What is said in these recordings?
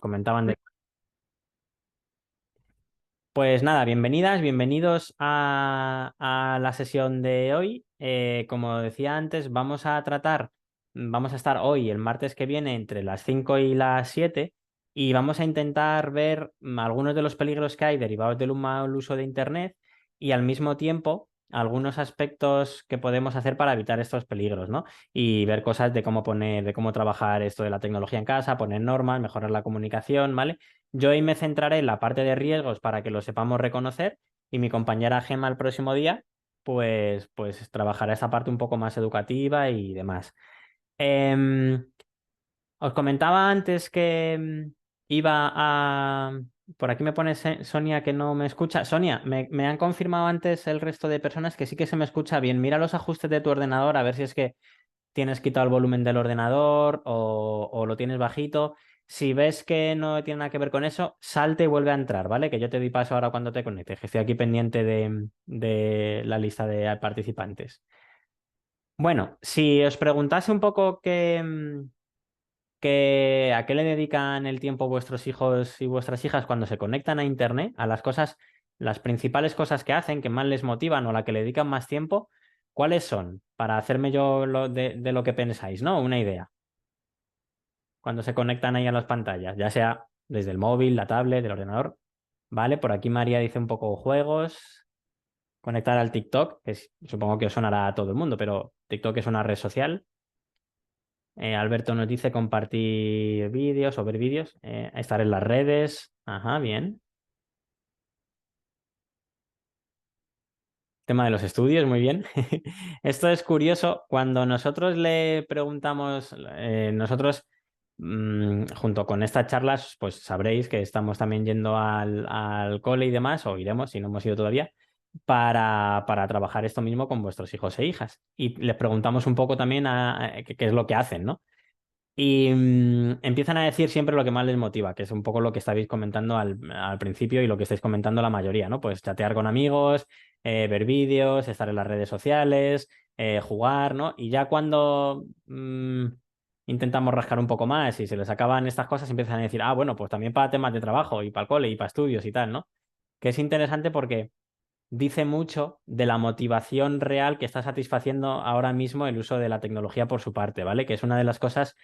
comentaban de... Pues nada, bienvenidas, bienvenidos a la sesión de hoy. Como decía antes, vamos a estar hoy, el martes que viene, entre las 5 y las 7 y vamos a intentar ver algunos de los peligros que hay derivados del mal uso de Internet y al mismo tiempo algunos aspectos que podemos hacer para evitar estos peligros, ¿no? Y ver cosas de cómo poner, de cómo trabajar esto de la tecnología en casa, poner normas, mejorar la comunicación, ¿vale? Yo hoy me centraré en la parte de riesgos para que lo sepamos reconocer y mi compañera Gemma el próximo día, pues trabajará esta parte un poco más educativa y demás. Em, Os comentaba antes que iba a... Por aquí me pone Sonia que no me escucha. Sonia, me han confirmado antes el resto de personas que sí que se me escucha bien. Mira los ajustes de tu ordenador a ver si es que tienes quitado el volumen del ordenador o lo tienes bajito. Si ves que no tiene nada que ver con eso, salte y vuelve a entrar, ¿vale? Que yo te doy paso ahora cuando te conectes, que estoy aquí pendiente de la lista de participantes. Bueno, si os preguntase un poco a qué le dedican el tiempo vuestros hijos y vuestras hijas cuando se conectan a Internet, a las cosas, las principales cosas que hacen, que más les motivan o a la que le dedican más tiempo, ¿cuáles son? Para hacerme yo de lo que pensáis, ¿no? Una idea. Cuando se conectan ahí a las pantallas, ya sea desde el móvil, la tablet, el ordenador. Vale, por aquí María dice un poco juegos, conectar al TikTok, que supongo que os sonará a todo el mundo, pero TikTok es una red social. Alberto nos dice compartir vídeos o ver vídeos, estar en las redes. Ajá, bien. Tema de los estudios, muy bien. Esto es curioso. Cuando nosotros le preguntamos, junto con estas charlas, pues sabréis que estamos también yendo al cole y demás, o iremos si no hemos ido todavía, para trabajar esto mismo con vuestros hijos e hijas. Y les preguntamos un poco también qué es lo que hacen, ¿no? Y empiezan a decir siempre lo que más les motiva, que es un poco lo que estabais comentando al principio y lo que estáis comentando la mayoría, ¿no? Pues chatear con amigos, ver vídeos, estar en las redes sociales, jugar, ¿no? Y ya cuando intentamos rascar un poco más y se les acaban estas cosas, empiezan a decir, ah, bueno, pues también para temas de trabajo y para el cole y para estudios y tal, ¿no? Que es interesante porque dice mucho de la motivación real que está satisfaciendo ahora mismo el uso de la tecnología por su parte, ¿vale? Que es una de las cosas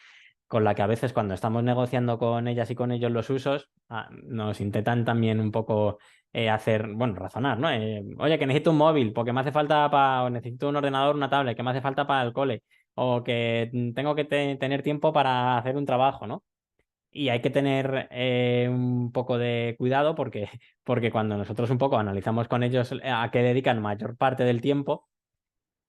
con la que a veces cuando estamos negociando con ellas y con ellos los usos, nos intentan también un poco hacer, bueno, razonar, ¿no? Oye, que necesito un móvil porque me hace falta para, o necesito un ordenador, una tablet, que me hace falta para el cole, o que tengo que tener tiempo para hacer un trabajo, ¿no? Y hay que tener un poco de cuidado porque cuando nosotros un poco analizamos con ellos a qué dedican mayor parte del tiempo,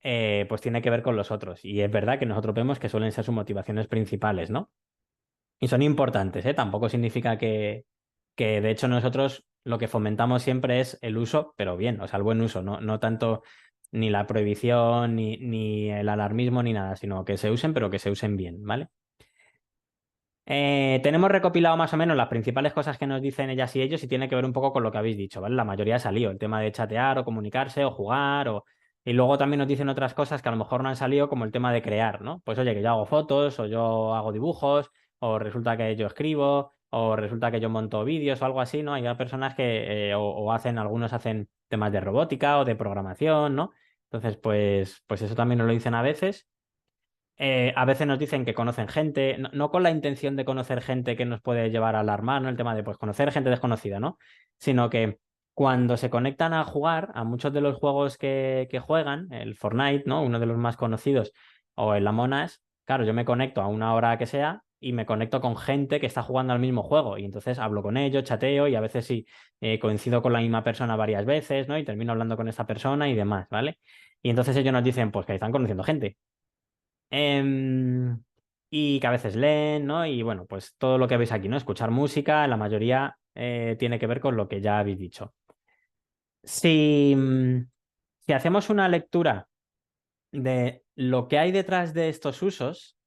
pues tiene que ver con los otros. Y es verdad que nosotros vemos que suelen ser sus motivaciones principales, ¿no? Y son importantes, ¿eh? Tampoco significa que de hecho nosotros lo que fomentamos siempre es el uso, pero bien, o sea, el buen uso, no tanto ni la prohibición, ni el alarmismo, ni nada, sino que se usen, pero que se usen bien, ¿vale? Tenemos recopilado más o menos las principales cosas que nos dicen ellas y ellos y tiene que ver un poco con lo que habéis dicho, ¿vale? La mayoría ha salido, el tema de chatear o comunicarse o jugar o... Y luego también nos dicen otras cosas que a lo mejor no han salido, como el tema de crear, ¿no? Pues oye, que yo hago fotos o yo hago dibujos o resulta que yo escribo o resulta que yo monto vídeos o algo así, ¿no? Hay personas que o hacen, algunos hacen temas de robótica o de programación, ¿no? Entonces, pues eso también nos lo dicen a veces. A veces nos dicen que conocen gente, no con la intención de conocer gente que nos puede llevar a alarmar, ¿no? El tema de pues conocer gente desconocida, ¿no? Sino que cuando se conectan a jugar, a muchos de los juegos que juegan, el Fortnite, ¿no? Uno de los más conocidos, o el Among Us, claro, yo me conecto a una hora que sea y me conecto con gente que está jugando al mismo juego. Y entonces hablo con ellos, chateo y a veces sí coincido con la misma persona varias veces, ¿no? Y termino hablando con esa persona y demás, ¿vale? Y entonces ellos nos dicen, pues que están conociendo gente. Em, y que a veces leen, ¿no? Y bueno, pues todo lo que veis aquí, ¿no? Escuchar música, la mayoría tiene que ver con lo que ya habéis dicho. Si, si hacemos una lectura de lo que hay detrás de estos usos,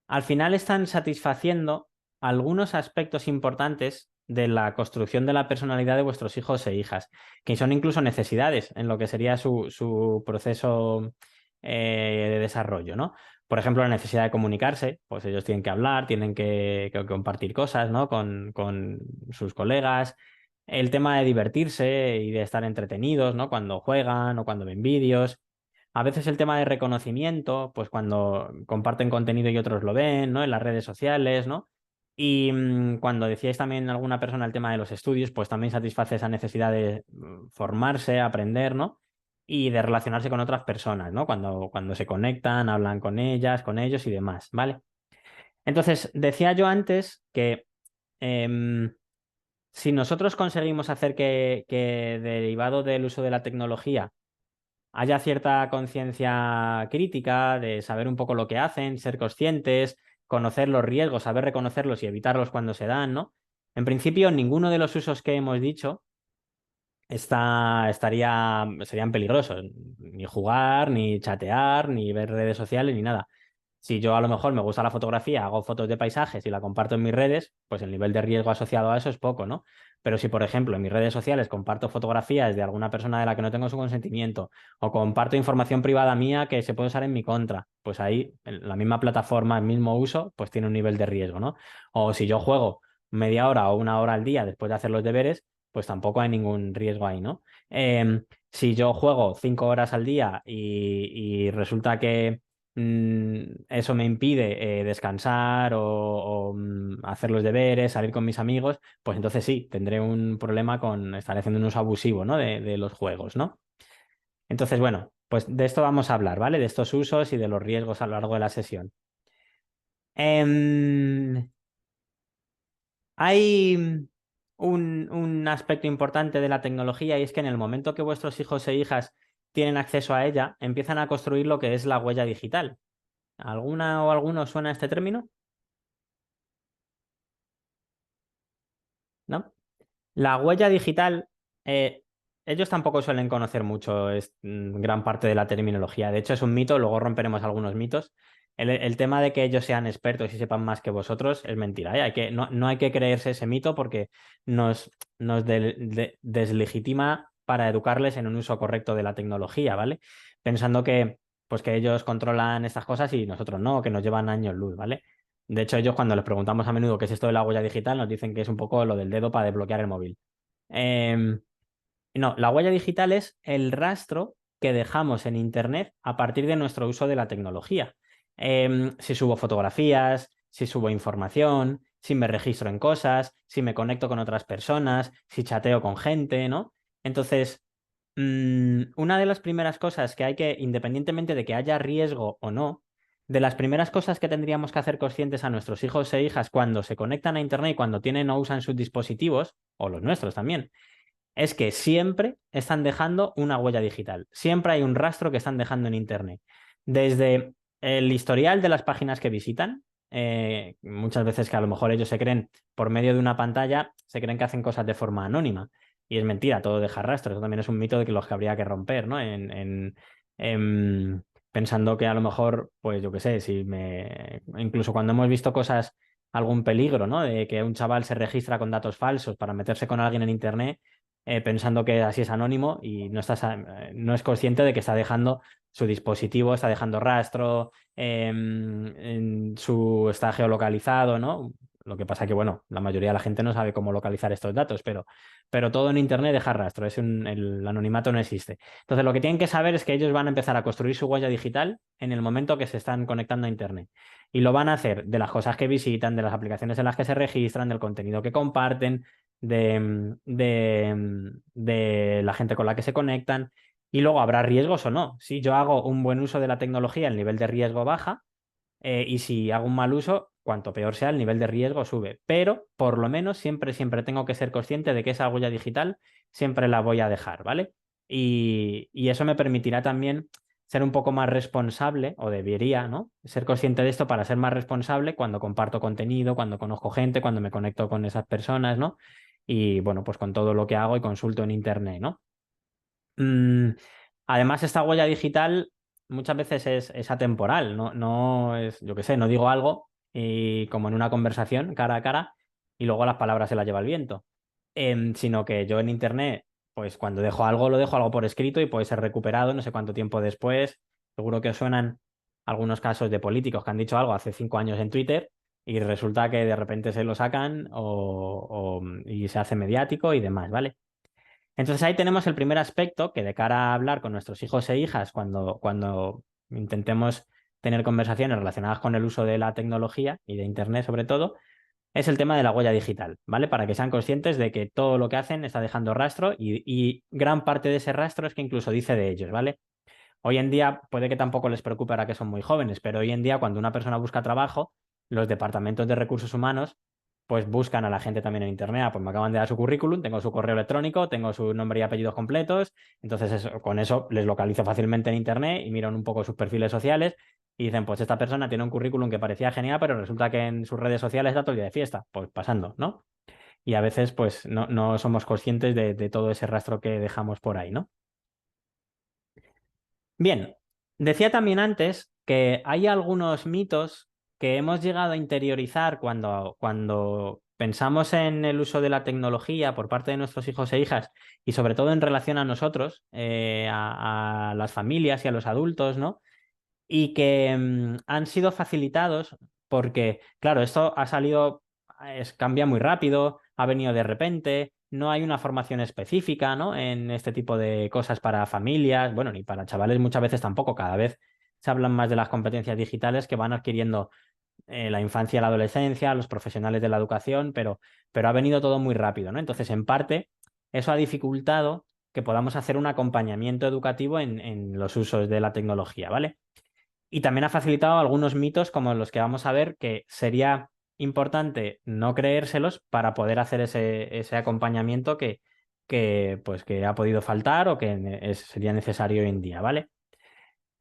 al final están satisfaciendo algunos aspectos importantes de la construcción de la personalidad de vuestros hijos e hijas, que son incluso necesidades en lo que sería su proceso de desarrollo, ¿no? Por ejemplo, la necesidad de comunicarse, pues ellos tienen que hablar, tienen que compartir cosas, ¿no? Con sus colegas. El tema de divertirse y de estar entretenidos, ¿no? Cuando juegan o cuando ven vídeos. A veces el tema de reconocimiento, pues cuando comparten contenido y otros lo ven, ¿no? En las redes sociales, ¿no? Y cuando decíais también alguna persona el tema de los estudios, pues también satisface esa necesidad de formarse, aprender, ¿no? Y de relacionarse con otras personas, ¿no? Cuando se conectan, hablan con ellas, con ellos y demás, ¿vale? Entonces, decía yo antes que em, si nosotros conseguimos hacer que derivado del uso de la tecnología haya cierta conciencia crítica de saber un poco lo que hacen, ser conscientes, conocer los riesgos, saber reconocerlos y evitarlos cuando se dan, ¿no? En principio, ninguno de los usos que hemos dicho serían peligrosos. Ni jugar, ni chatear, ni ver redes sociales, ni nada. Si yo a lo mejor me gusta la fotografía, hago fotos de paisajes y la comparto en mis redes, pues el nivel de riesgo asociado a eso es poco, ¿no? Pero si, por ejemplo, en mis redes sociales comparto fotografías de alguna persona de la que no tengo su consentimiento o comparto información privada mía que se puede usar en mi contra, pues ahí en la misma plataforma, el mismo uso, pues tiene un nivel de riesgo, ¿no? O si yo juego media hora o una hora al día después de hacer los deberes, pues tampoco hay ningún riesgo ahí, ¿no? Si yo juego 5 horas al día y resulta que eso me impide descansar o hacer los deberes, salir con mis amigos, pues entonces sí, tendré un problema con estar haciendo un uso abusivo, ¿no? de los juegos, ¿no? Entonces, bueno, pues de esto vamos a hablar, ¿vale? De estos usos y de los riesgos a lo largo de la sesión. Em, Hay un aspecto importante de la tecnología y es que en el momento que vuestros hijos e hijas tienen acceso a ella, empiezan a construir lo que es la huella digital. ¿Alguna o alguno suena a este término? ¿No? La huella digital, ellos tampoco suelen conocer mucho gran parte de la terminología. De hecho, es un mito, luego romperemos algunos mitos. El tema de que ellos sean expertos y sepan más que vosotros es mentira, ¿eh? No hay que creerse ese mito porque nos deslegitima para educarles en un uso correcto de la tecnología, ¿vale? Pensando pues que ellos controlan estas cosas y nosotros no, que nos llevan años luz, ¿vale? De hecho, ellos cuando les preguntamos a menudo qué es esto de la huella digital, nos dicen que es un poco lo del dedo para desbloquear el móvil. Em, no, la huella digital es el rastro que dejamos en Internet a partir de nuestro uso de la tecnología. Si subo fotografías, si subo información, si me registro en cosas, si me conecto con otras personas, si chateo con gente, ¿no? Entonces, una de las primeras cosas que hay que, independientemente de que haya riesgo o no, de las primeras cosas que tendríamos que hacer conscientes a nuestros hijos e hijas cuando se conectan a Internet y cuando tienen o usan sus dispositivos, o los nuestros también, es que siempre están dejando una huella digital. Siempre hay un rastro que están dejando en Internet. Desde el historial de las páginas que visitan, muchas veces que a lo mejor ellos se creen, por medio de una pantalla, se creen que hacen cosas de forma anónima. Y es mentira, todo deja rastro. Eso también es un mito de los que habría que romper, ¿no? Pensando que a lo mejor, pues yo qué sé, incluso cuando hemos visto cosas, algún peligro, ¿no? De que un chaval se registra con datos falsos para meterse con alguien en Internet pensando que así es anónimo y no es consciente de que está dejando su dispositivo, está dejando rastro, está geolocalizado, ¿no? Lo que pasa que, bueno, la mayoría de la gente no sabe cómo localizar estos datos, pero todo en Internet deja rastro, el anonimato no existe. Entonces, lo que tienen que saber es que ellos van a empezar a construir su huella digital en el momento que se están conectando a Internet. Y lo van a hacer de las cosas que visitan, de las aplicaciones en las que se registran, del contenido que comparten, de la gente con la que se conectan. Y luego habrá riesgos o no. Si yo hago un buen uso de la tecnología, el nivel de riesgo baja. Y si hago un mal uso, cuanto peor sea, el nivel de riesgo sube. Pero por lo menos siempre tengo que ser consciente de que esa huella digital siempre la voy a dejar, ¿vale? Y eso me permitirá también ser un poco más responsable, o debería, ¿no? Ser consciente de esto para ser más responsable cuando comparto contenido, cuando conozco gente, cuando me conecto con esas personas, ¿no? Y bueno, pues con todo lo que hago y consulto en Internet, ¿no? Mm, Además, esta huella digital muchas veces es atemporal, no es, yo qué sé, no digo algo y como en una conversación cara a cara y luego las palabras se las lleva el viento. Sino que yo en Internet, pues cuando dejo algo, lo dejo algo por escrito y puede ser recuperado no sé cuánto tiempo después. Seguro que os suenan algunos casos de políticos que han dicho algo hace 5 años en Twitter y resulta que de repente se lo sacan y se hace mediático y demás, ¿vale? Entonces ahí tenemos el primer aspecto que de cara a hablar con nuestros hijos e hijas cuando intentemos tener conversaciones relacionadas con el uso de la tecnología y de Internet sobre todo, es el tema de la huella digital, ¿vale? Para que sean conscientes de que todo lo que hacen está dejando rastro y gran parte de ese rastro es que incluso dice de ellos, ¿vale? Hoy en día puede que tampoco les preocupe ahora que son muy jóvenes, pero hoy en día cuando una persona busca trabajo, los departamentos de recursos humanos pues buscan a la gente también en internet. Ah, pues me acaban de dar su currículum, tengo su correo electrónico, tengo su nombre y apellidos completos, entonces con eso les localizo fácilmente en internet y miran un poco sus perfiles sociales y dicen, pues esta persona tiene un currículum que parecía genial, pero resulta que en sus redes sociales está todo el día de fiesta, pues pasando, ¿no? Y a veces pues no somos conscientes de todo ese rastro que dejamos por ahí, ¿no? Bien, decía también antes que hay algunos mitos que hemos llegado a interiorizar cuando pensamos en el uso de la tecnología por parte de nuestros hijos e hijas y sobre todo en relación a nosotros, a las familias y a los adultos, ¿no? Y que han sido facilitados porque, claro, esto ha salido, cambia muy rápido, ha venido de repente, no hay una formación específica, ¿no? En este tipo de cosas para familias, bueno, ni para chavales muchas veces tampoco, cada vez se hablan más de las competencias digitales que van adquiriendo la infancia y la adolescencia, los profesionales de la educación, pero ha venido todo muy rápido, ¿no? Entonces, en parte, eso ha dificultado que podamos hacer un acompañamiento educativo en los usos de la tecnología, ¿vale? Y también ha facilitado algunos mitos como los que vamos a ver que sería importante no creérselos para poder hacer ese acompañamiento pues, que ha podido faltar o que sería necesario hoy en día, ¿vale?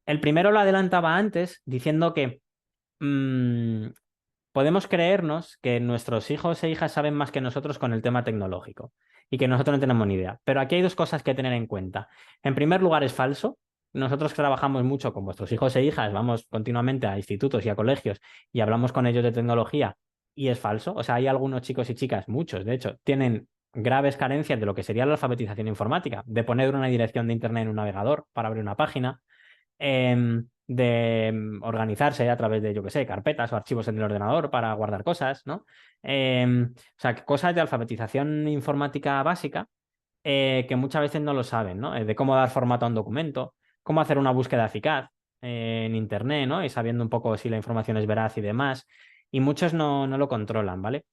El primero lo adelantaba antes diciendo que mm, podemos creernos que nuestros hijos e hijas saben más que nosotros con el tema tecnológico y que nosotros no tenemos ni idea. Pero aquí hay dos cosas que tener en cuenta. En primer lugar, es falso. Nosotros trabajamos mucho con vuestros hijos e hijas, vamos continuamente a institutos y a colegios y hablamos con ellos de tecnología y es falso. O sea, hay algunos chicos y chicas, muchos de hecho, tienen graves carencias de lo que sería la alfabetización informática, de poner una dirección de internet en un navegador para abrir una página, de organizarse a través de, yo qué sé, carpetas o archivos en el ordenador para guardar cosas, ¿no? O sea, cosas de alfabetización informática básica que muchas veces no lo saben, ¿no? De cómo dar formato a un documento, cómo hacer una búsqueda eficaz en Internet, ¿no? Y sabiendo un poco si la información es veraz y demás. Y muchos no lo controlan, ¿vale?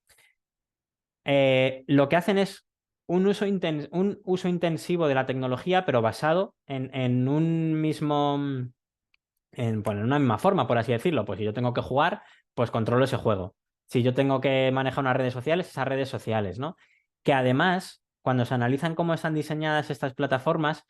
Lo que hacen es un uso intensivo de la tecnología, pero basado en un mismo en una misma forma, por así decirlo. Pues si yo tengo que jugar, pues controlo ese juego. Si yo tengo que manejar unas redes sociales, esas redes sociales, ¿no? Que además, cuando se analizan cómo están diseñadas estas plataformas,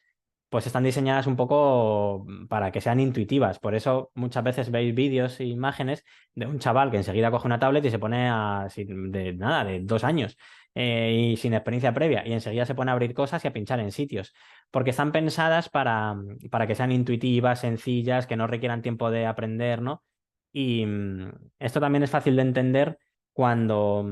pues están diseñadas un poco para que sean intuitivas. Por eso muchas veces veis vídeos e imágenes de un chaval que enseguida coge una tablet y se pone de nada, de 2 años y sin experiencia previa, y enseguida se pone a abrir cosas y a pinchar en sitios, porque están pensadas para que sean intuitivas, sencillas, que no requieran tiempo de aprender, ¿no? Y esto también es fácil de entender cuando,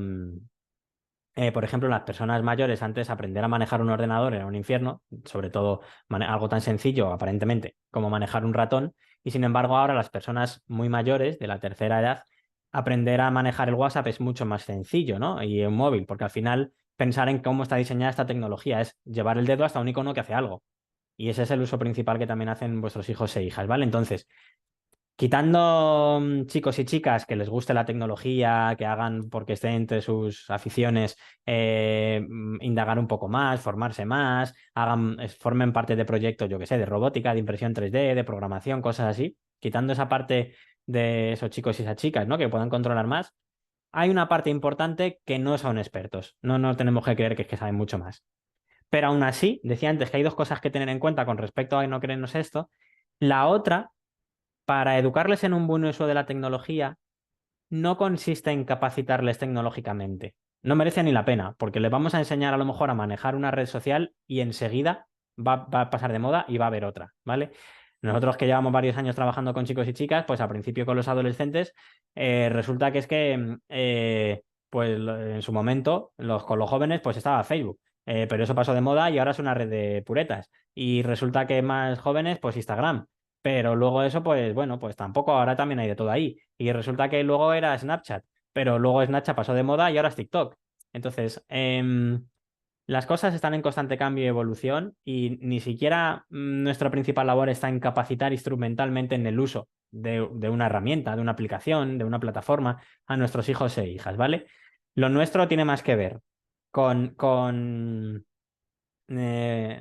por ejemplo, las personas mayores antes aprender a manejar un ordenador era un infierno, sobre todo algo tan sencillo aparentemente como manejar un ratón, y sin embargo ahora las personas muy mayores de la tercera edad aprender a manejar el WhatsApp es mucho más sencillo, ¿no? Y un móvil, porque al final pensar en cómo está diseñada esta tecnología es llevar el dedo hasta un icono que hace algo. Y ese es el uso principal que también hacen vuestros hijos e hijas, ¿vale? Entonces, quitando chicos y chicas que les guste la tecnología, que hagan porque esté entre sus aficiones, indagar un poco más, formarse más, formen parte de proyectos, yo que sé, de robótica, de impresión 3D, de programación, cosas así, quitando esa parte de esos chicos y esas chicas, ¿no? Que puedan controlar más, hay una parte importante que no son expertos. No tenemos que creer que es que saben mucho más. Pero aún así, decía antes que hay dos cosas que tener en cuenta con respecto a no creernos esto. La otra para educarles en un buen uso de la tecnología no consiste en capacitarles tecnológicamente. No merece ni la pena, porque les vamos a enseñar a lo mejor a manejar una red social y enseguida va a pasar de moda y va a haber otra, ¿vale? Nosotros que llevamos varios años trabajando con chicos y chicas, pues al principio con los adolescentes, resulta que es que, pues en su momento, con los jóvenes, pues estaba Facebook. Pero eso pasó de moda y ahora es una red de puretas. Y resulta que más jóvenes, pues Instagram. pero luego eso, pues bueno, pues tampoco, ahora también hay de todo ahí. Y resulta que luego era Snapchat, pero luego Snapchat pasó de moda y ahora es TikTok. Entonces, las cosas están en constante cambio y evolución y ni siquiera nuestra principal labor está en capacitar instrumentalmente en el uso de una herramienta, de una aplicación, de una plataforma a nuestros hijos e hijas, ¿vale? Lo nuestro tiene más que ver con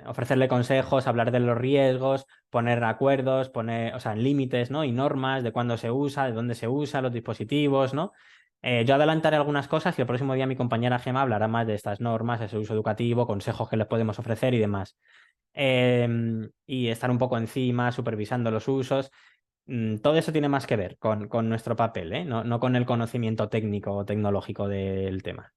ofrecerle consejos, hablar de los riesgos, poner acuerdos, poner, o sea, límites, ¿no? Y normas de cuándo se usa, de dónde se usa, los dispositivos, ¿no? Yo adelantaré algunas cosas y el próximo día mi compañera Gema hablará más de estas normas, ese uso educativo, consejos que les podemos ofrecer y demás. Y estar un poco encima, supervisando los usos. Todo eso tiene más que ver con nuestro papel, ¿eh? No con el conocimiento técnico o tecnológico del tema.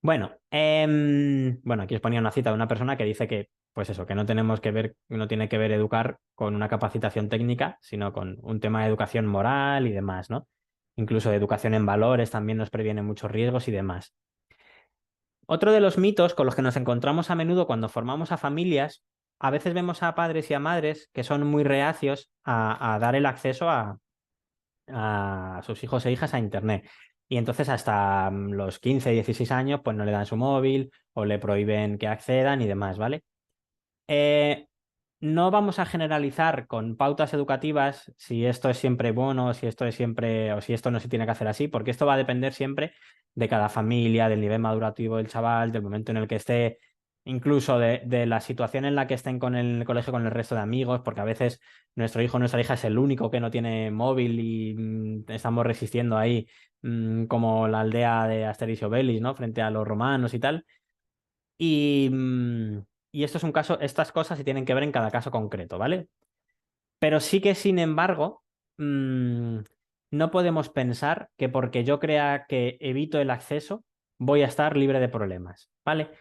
Bueno, bueno, aquí os ponía una cita de una persona que dice que, pues eso, que no tenemos que ver, no tiene que ver educar con una capacitación técnica, sino con un tema de educación moral y demás, ¿no? Incluso de educación en valores también nos previene muchos riesgos y demás. Otro de los mitos con los que nos encontramos a menudo cuando formamos a familias, a veces vemos a padres y a madres que son muy reacios a dar el acceso a sus hijos e hijas a Internet. Y entonces hasta los 15, 16 años, pues no le dan su móvil o le prohíben que accedan y demás, ¿vale? Eh, no vamos a generalizar con pautas educativas si esto es siempre bueno, si esto es siempre, o si esto no se tiene que hacer así, porque esto va a depender siempre de cada familia, del nivel madurativo del chaval, del momento en el que esté, incluso de la situación en la que estén con el colegio con el resto de amigos, porque a veces nuestro hijo o nuestra hija es el único que no tiene móvil y estamos resistiendo ahí, como la aldea de Asterix y Obelix, ¿no? Frente a los romanos y tal. Y, y esto es un caso, estas cosas se tienen que ver en cada caso concreto, ¿vale? Pero sí que, sin embargo, mm, no podemos pensar que porque yo crea que evito el acceso, voy a estar libre de problemas, ¿vale?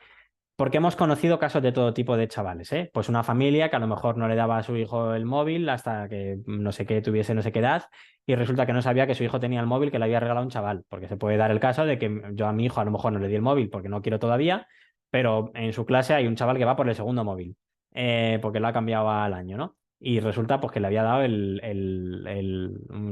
Porque hemos conocido casos de todo tipo de chavales, ¿eh? Pues una familia que a lo mejor no le daba a su hijo el móvil hasta que no sé qué tuviese no sé qué edad y resulta que no sabía que su hijo tenía el móvil que le había regalado un chaval, porque se puede dar el caso de que yo a mi hijo a lo mejor no le di el móvil porque no quiero todavía, pero en su clase hay un chaval que va por el segundo móvil, porque lo ha cambiado al año, ¿no? Y resulta pues que le había dado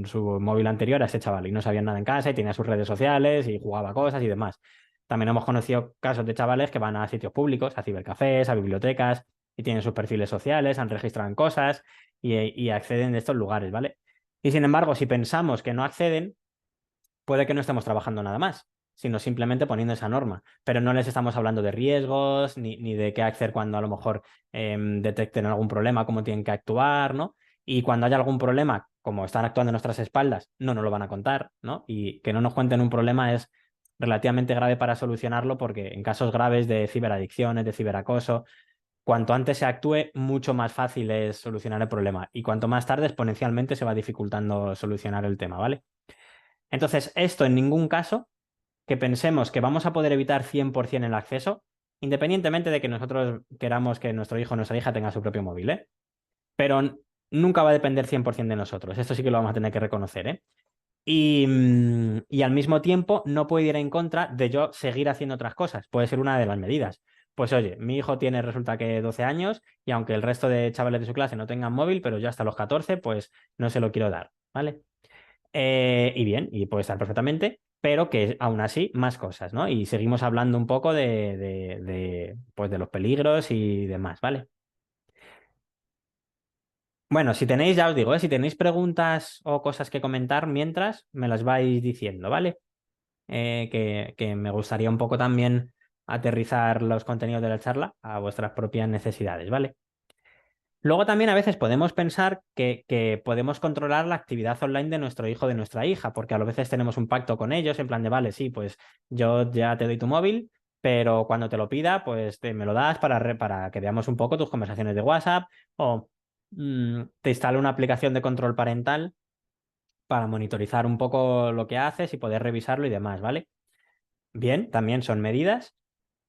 su móvil anterior a ese chaval y no sabía nada en casa y tenía sus redes sociales y jugaba cosas y demás. También hemos conocido casos de chavales que van a sitios públicos, a cibercafés, a bibliotecas, y tienen sus perfiles sociales, han registrado cosas y acceden de estos lugares, ¿vale? Y sin embargo, si pensamos que no acceden, puede que no estemos trabajando nada más, sino simplemente poniendo esa norma. Pero no les estamos hablando de riesgos, ni de qué hacer cuando a lo mejor detecten algún problema, cómo tienen que actuar, ¿no? Y cuando haya algún problema, como están actuando a nuestras espaldas, no nos lo van a contar, ¿no? Y que no nos cuenten un problema es relativamente grave para solucionarlo porque en casos graves de ciberadicciones, de ciberacoso, cuanto antes se actúe, mucho más fácil es solucionar el problema. Y cuanto más tarde, exponencialmente se va dificultando solucionar el tema, ¿vale? Entonces, esto en ningún caso que pensemos que vamos a poder evitar 100% el acceso, independientemente de que nosotros queramos que nuestro hijo o nuestra hija tenga su propio móvil, ¿eh? Pero nunca va a depender 100% de nosotros. Esto sí que lo vamos a tener que reconocer, ¿eh? Y al mismo tiempo no puede ir en contra de yo seguir haciendo otras cosas. Puede ser una de las medidas. Pues oye, mi hijo tiene, resulta que 12 años y aunque el resto de chavales de su clase no tengan móvil, pero yo hasta los 14, pues no se lo quiero dar, ¿vale? Y bien, y puede estar perfectamente, pero que aún así más cosas, ¿no? Y seguimos hablando un poco pues de los peligros y demás, ¿vale? Bueno, si tenéis, ya os digo, si tenéis preguntas o cosas que comentar mientras, me las vais diciendo, ¿vale? Que me gustaría un poco también aterrizar los contenidos de la charla a vuestras propias necesidades, ¿vale? Luego también a veces podemos pensar que podemos controlar la actividad online de nuestro hijo o de nuestra hija, porque a veces tenemos un pacto con ellos en plan de, vale, sí, pues yo ya te doy tu móvil, pero cuando te lo pida, pues me lo das para que veamos un poco tus conversaciones de WhatsApp o te instalo una aplicación de control parental para monitorizar un poco lo que haces y poder revisarlo y demás, ¿vale? Bien, también son medidas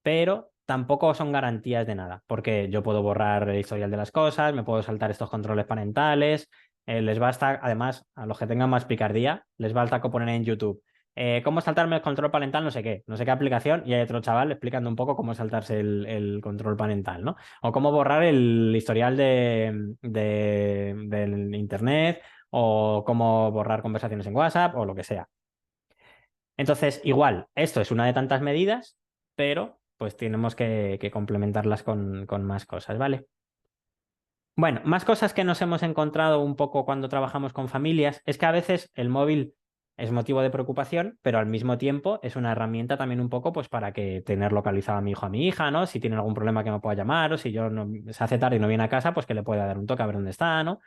pero tampoco son garantías de nada, porque yo puedo borrar el historial de las cosas, me puedo saltar estos controles parentales, les basta, además, a los que tengan más picardía, les basta con poner en YouTube. ¿Cómo saltarme el control parental? No sé qué aplicación, y hay otro chaval explicando un poco cómo saltarse el control parental, ¿no? O cómo borrar el historial del internet, o cómo borrar conversaciones en WhatsApp, o lo que sea. Entonces, igual, esto es una de tantas medidas, pero pues tenemos que complementarlas con más cosas, ¿vale? Bueno, más cosas que nos hemos encontrado un poco cuando trabajamos con familias es que a veces el móvil es motivo de preocupación, pero al mismo tiempo es una herramienta también un poco pues para que tener localizado a mi hijo, a mi hija, ¿no? Si tiene algún problema que me pueda llamar, o si yo no, se hace tarde y no viene a casa, pues que le pueda dar un toque a ver dónde está, ¿no?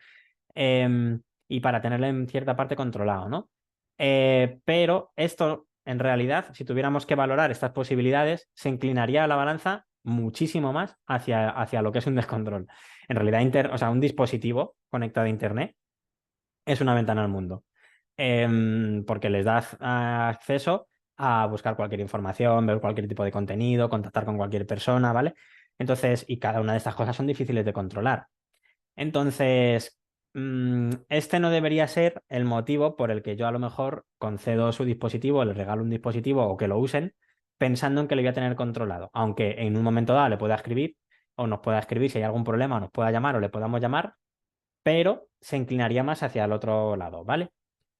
Y para tenerle en cierta parte controlado, ¿no? Pero esto, en realidad, si tuviéramos que valorar estas posibilidades, se inclinaría la balanza muchísimo más hacia lo que es un descontrol. En realidad, o sea, un dispositivo conectado a Internet es una ventana al mundo. Porque les das acceso a buscar cualquier información, ver cualquier tipo de contenido, contactar con cualquier persona, ¿vale? Entonces, y cada una de estas cosas son difíciles de controlar. Entonces, este no debería ser el motivo por el que yo a lo mejor concedo su dispositivo, le regalo un dispositivo o que lo usen pensando en que le voy a tener controlado. Aunque en un momento dado le pueda escribir o nos pueda escribir si hay algún problema, o nos pueda llamar o le podamos llamar, pero se inclinaría más hacia el otro lado, ¿vale?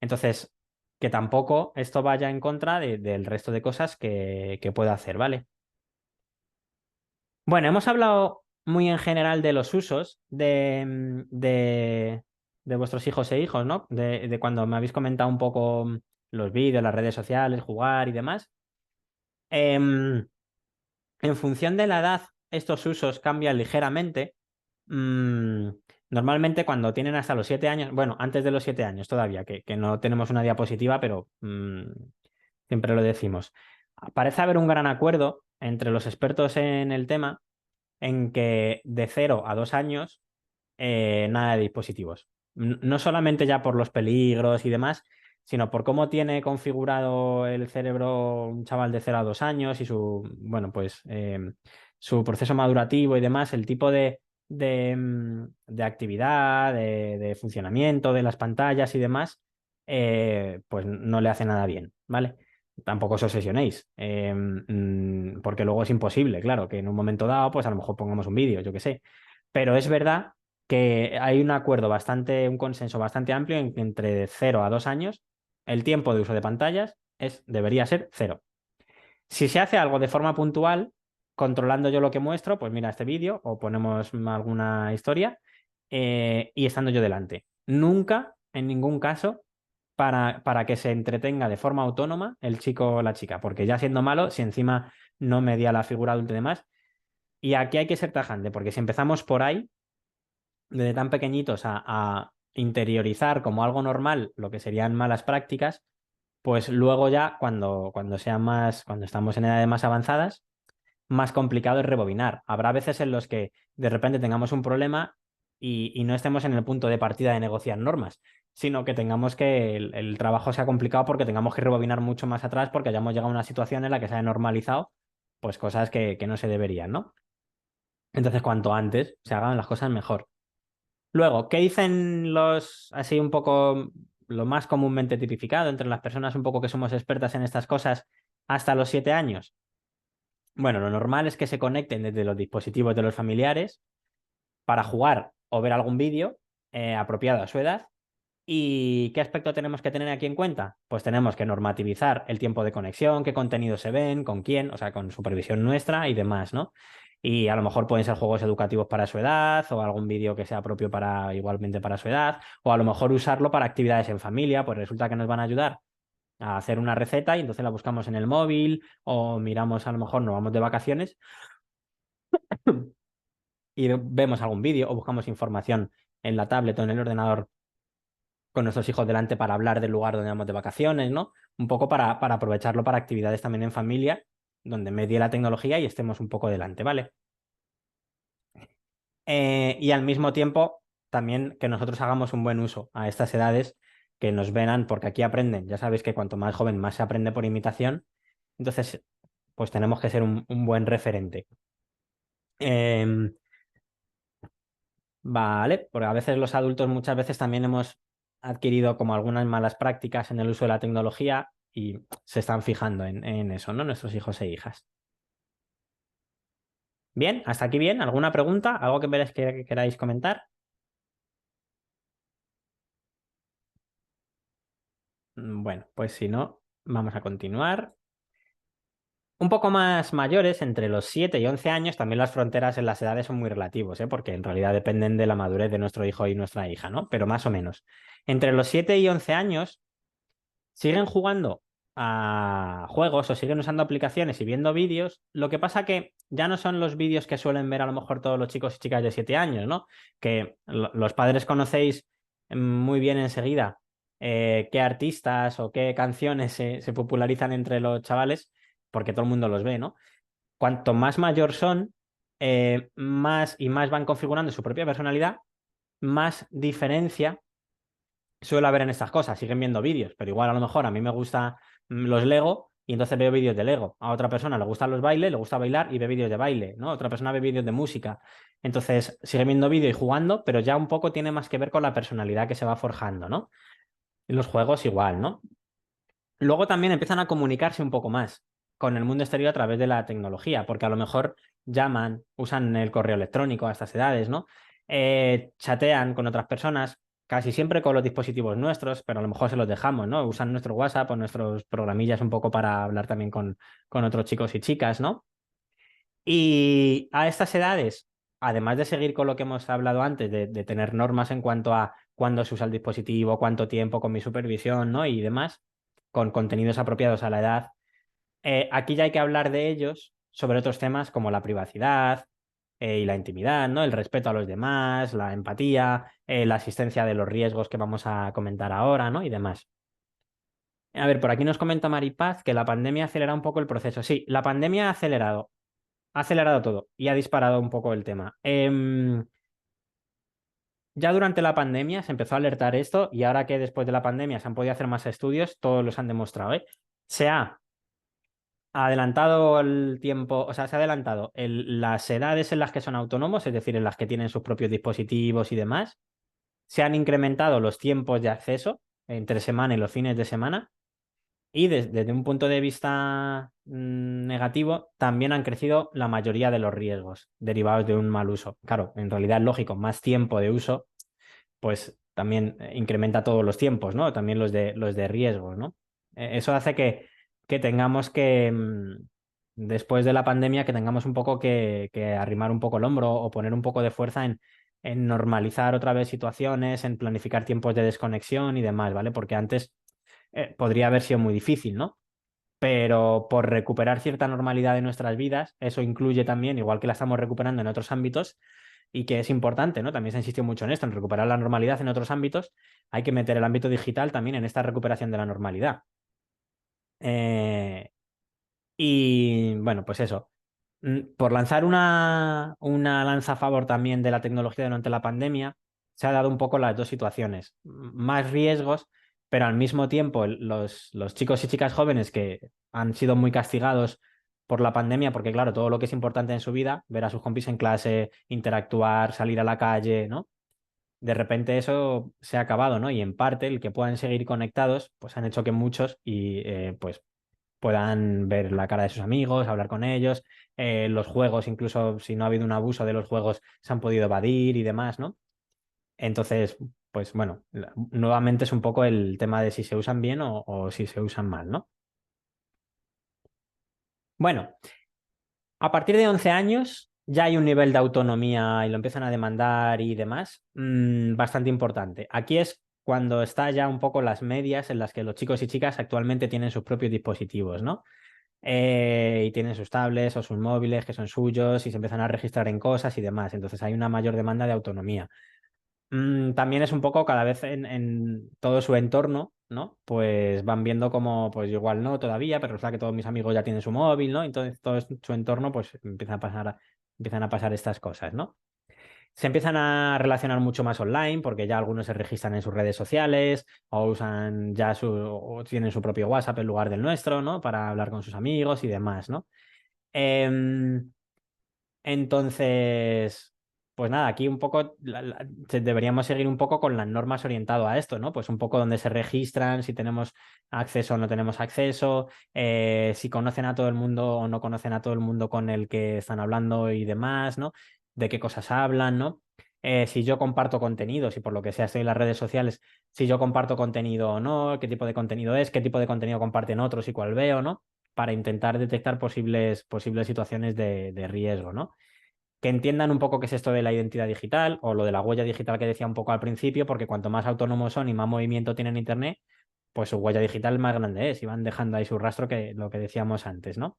Entonces, que tampoco esto vaya en contra del resto de cosas que pueda hacer, ¿vale? Bueno, hemos hablado muy en general de los usos de vuestros hijos e hijos, ¿no? De cuando me habéis comentado un poco los vídeos, las redes sociales, jugar y demás. Em, en función de la edad, estos usos cambian ligeramente. Mm, Normalmente cuando tienen hasta los 7 años, bueno, antes de los 7 años todavía, que no tenemos una diapositiva, pero siempre lo decimos. Parece haber un gran acuerdo entre los expertos en el tema en que de 0 a 2 años nada de dispositivos. No solamente ya por los peligros y demás, sino por cómo tiene configurado el cerebro un chaval de 0 a 2 años y bueno, pues su proceso madurativo y demás, el tipo de actividad, de funcionamiento de las pantallas y demás, pues no le hace nada bien, ¿vale? Tampoco os obsesionéis, porque luego es imposible, claro, que en un momento dado, pues a lo mejor pongamos un vídeo, yo qué sé. Pero es verdad que hay un acuerdo bastante, un consenso bastante amplio en que entre 0 a 2 años el tiempo de uso de pantallas debería ser 0. Si se hace algo de forma puntual, controlando yo lo que muestro, pues mira este vídeo o ponemos alguna historia y estando yo delante. Nunca, en ningún caso, para que se entretenga de forma autónoma el chico o la chica, porque ya siendo malo, si encima no media la figura adulta y demás, y aquí hay que ser tajante, porque si empezamos por ahí, desde tan pequeñitos a interiorizar como algo normal lo que serían malas prácticas, pues luego ya cuando sean más, cuando estamos en edades más avanzadas, más complicado es rebobinar. Habrá veces en los que de repente tengamos un problema y no estemos en el punto de partida de negociar normas, sino que tengamos que el trabajo sea complicado porque tengamos que rebobinar mucho más atrás porque hayamos llegado a una situación en la que se haya normalizado pues cosas que no se deberían, ¿no? Entonces, cuanto antes se hagan las cosas mejor. Luego, ¿qué dicen así un poco, lo más comúnmente tipificado entre las personas un poco que somos expertas en estas cosas hasta los 7 años? Bueno, lo normal es que se conecten desde los dispositivos de los familiares para jugar o ver algún vídeo apropiado a su edad. ¿Y qué aspecto tenemos que tener aquí en cuenta? Pues tenemos que normativizar el tiempo de conexión, qué contenidos se ven, con quién, o sea, con supervisión nuestra y demás, ¿no? Y a lo mejor pueden ser juegos educativos para su edad o algún vídeo que sea propio igualmente para su edad, o a lo mejor usarlo para actividades en familia, pues resulta que nos van a ayudar a hacer una receta y entonces la buscamos en el móvil o miramos, a lo mejor nos vamos de vacaciones y vemos algún vídeo o buscamos información en la tablet o en el ordenador con nuestros hijos delante para hablar del lugar donde vamos de vacaciones, ¿no? Un poco para aprovecharlo para actividades también en familia, donde medie la tecnología y estemos un poco delante, ¿vale? Y al mismo tiempo, también que nosotros hagamos un buen uso a estas edades, que nos vean, porque aquí aprenden. Ya sabéis que cuanto más joven, más se aprende por imitación. Entonces, pues tenemos que ser un buen referente. Em, vale, porque a veces los adultos muchas veces también hemos adquirido como algunas malas prácticas en el uso de la tecnología y se están fijando en eso, ¿no? Nuestros hijos e hijas. Bien, hasta aquí bien. ¿Alguna pregunta? ¿Algo que queráis comentar? Bueno, pues si no, vamos a continuar. Un poco más mayores, entre los 7 y 11 años, también las fronteras en las edades son muy relativos, ¿eh? Porque en realidad dependen de la madurez de nuestro hijo y nuestra hija, ¿no? Pero más o menos. Entre los 7 y 11 años, siguen jugando a juegos o siguen usando aplicaciones y viendo vídeos. Lo que pasa que ya no son los vídeos que suelen ver a lo mejor todos los chicos y chicas de 7 años, ¿no? Que los padres conocéis muy bien enseguida qué artistas o qué canciones se popularizan entre los chavales, porque todo el mundo los ve, ¿no? Cuanto más mayor son, más y más van configurando su propia personalidad, más diferencia suele haber en estas cosas. Siguen viendo vídeos, pero igual a lo mejor a mí me gustan los Lego y entonces veo vídeos de Lego. A otra persona le gustan los bailes, le gusta bailar y ve vídeos de baile, ¿no? Otra persona ve vídeos de música. Entonces siguen viendo vídeo y jugando, pero ya un poco tiene más que ver con la personalidad que se va forjando, ¿no? En los juegos igual, ¿no? Luego también empiezan a comunicarse un poco más con el mundo exterior a través de la tecnología, porque a lo mejor llaman, usan el correo electrónico a estas edades, ¿no? Chatean con otras personas, casi siempre con los dispositivos nuestros, pero a lo mejor se los dejamos, ¿no? Usan nuestro WhatsApp o nuestros programillas un poco para hablar también con otros chicos y chicas, ¿no? Y a estas edades, además de seguir con lo que hemos hablado antes, de tener normas en cuanto a cuándo se usa el dispositivo, cuánto tiempo con mi supervisión, ¿no? Y demás, con contenidos apropiados a la edad, aquí ya hay que hablar de ellos sobre otros temas como la privacidad y la intimidad, ¿no? El respeto a los demás, la empatía, la asistencia de los riesgos que vamos a comentar ahora, ¿no? Y demás. A ver, por aquí nos comenta Maripaz que la pandemia acelera un poco el proceso. Sí, la pandemia ha acelerado todo y ha disparado un poco el tema. Ya durante la pandemia se empezó a alertar esto y ahora que después de la pandemia se han podido hacer más estudios, todos los han demostrado, ¿eh? Se ha adelantado el tiempo, o sea, se ha adelantado las edades en las que son autónomos, es decir, en las que tienen sus propios dispositivos y demás. Se han incrementado los tiempos de acceso entre semana y los fines de semana. Y desde un punto de vista negativo, también han crecido la mayoría de los riesgos derivados de un mal uso. Claro, en realidad es lógico, más tiempo de uso, pues también incrementa todos los tiempos, ¿no? También los de riesgo, ¿no? Eso hace que tengamos que, después de la pandemia, que tengamos un poco que arrimar un poco el hombro o poner un poco de fuerza en normalizar otra vez situaciones, en planificar tiempos de desconexión y demás, ¿vale? Porque antes podría haber sido muy difícil, ¿no? Pero por recuperar cierta normalidad de nuestras vidas, eso incluye también, igual que la estamos recuperando en otros ámbitos, y que es importante, ¿no? También se insistió mucho en esto, en recuperar la normalidad en otros ámbitos, hay que meter el ámbito digital también en esta recuperación de la normalidad. Eh, y bueno, pues eso. Por lanzar una lanza a favor también de la tecnología durante la pandemia, se ha dado un poco las dos situaciones. Más riesgos, pero al mismo tiempo los chicos y chicas jóvenes que han sido muy castigados por la pandemia, porque claro, todo lo que es importante en su vida, ver a sus compis en clase, interactuar, salir a la calle, ¿no? De repente eso se ha acabado, ¿no? Y en parte el que puedan seguir conectados, pues han hecho que muchos y pues puedan ver la cara de sus amigos, hablar con ellos, los juegos, incluso si no ha habido un abuso de los juegos, se han podido evadir y demás, ¿no? Entonces, pues bueno, nuevamente es un poco el tema de si se usan bien o si se usan mal, ¿no? Bueno, a partir de 11 años ya hay un nivel de autonomía y lo empiezan a demandar y demás, bastante importante. Aquí es cuando está ya un poco las medias en las que los chicos y chicas actualmente tienen sus propios dispositivos, ¿no? Y tienen sus tablets o sus móviles que son suyos y se empiezan a registrar en cosas y demás. Entonces hay una mayor demanda de autonomía. También es un poco cada vez en todo su entorno, ¿no? Pues van viendo como, pues yo igual no todavía, pero resulta que todos mis amigos ya tienen su móvil, ¿no? Entonces todo su entorno, pues empiezan a pasar estas cosas, ¿no? Se empiezan a relacionar mucho más online porque ya algunos se registran en sus redes sociales o usan ya o tienen su propio WhatsApp en lugar del nuestro, ¿no? Para hablar con sus amigos y demás, ¿no? Em, entonces, pues nada, aquí un poco deberíamos seguir un poco con las normas orientado a esto, ¿no? Pues un poco donde se registran, si tenemos acceso o no tenemos acceso, si conocen a todo el mundo o no conocen a todo el mundo con el que están hablando y demás, ¿no? De qué cosas hablan, ¿no? Si yo comparto contenido, si por lo que sea estoy en las redes sociales, si yo comparto contenido o no, qué tipo de contenido es, qué tipo de contenido comparten otros y cuál veo, ¿no? Para intentar detectar posibles situaciones de riesgo, ¿no? Que entiendan un poco qué es esto de la identidad digital o lo de la huella digital que decía un poco al principio, porque cuanto más autónomos son y más movimiento tienen en Internet, pues su huella digital más grande es y van dejando ahí su rastro, que lo que decíamos antes, ¿no?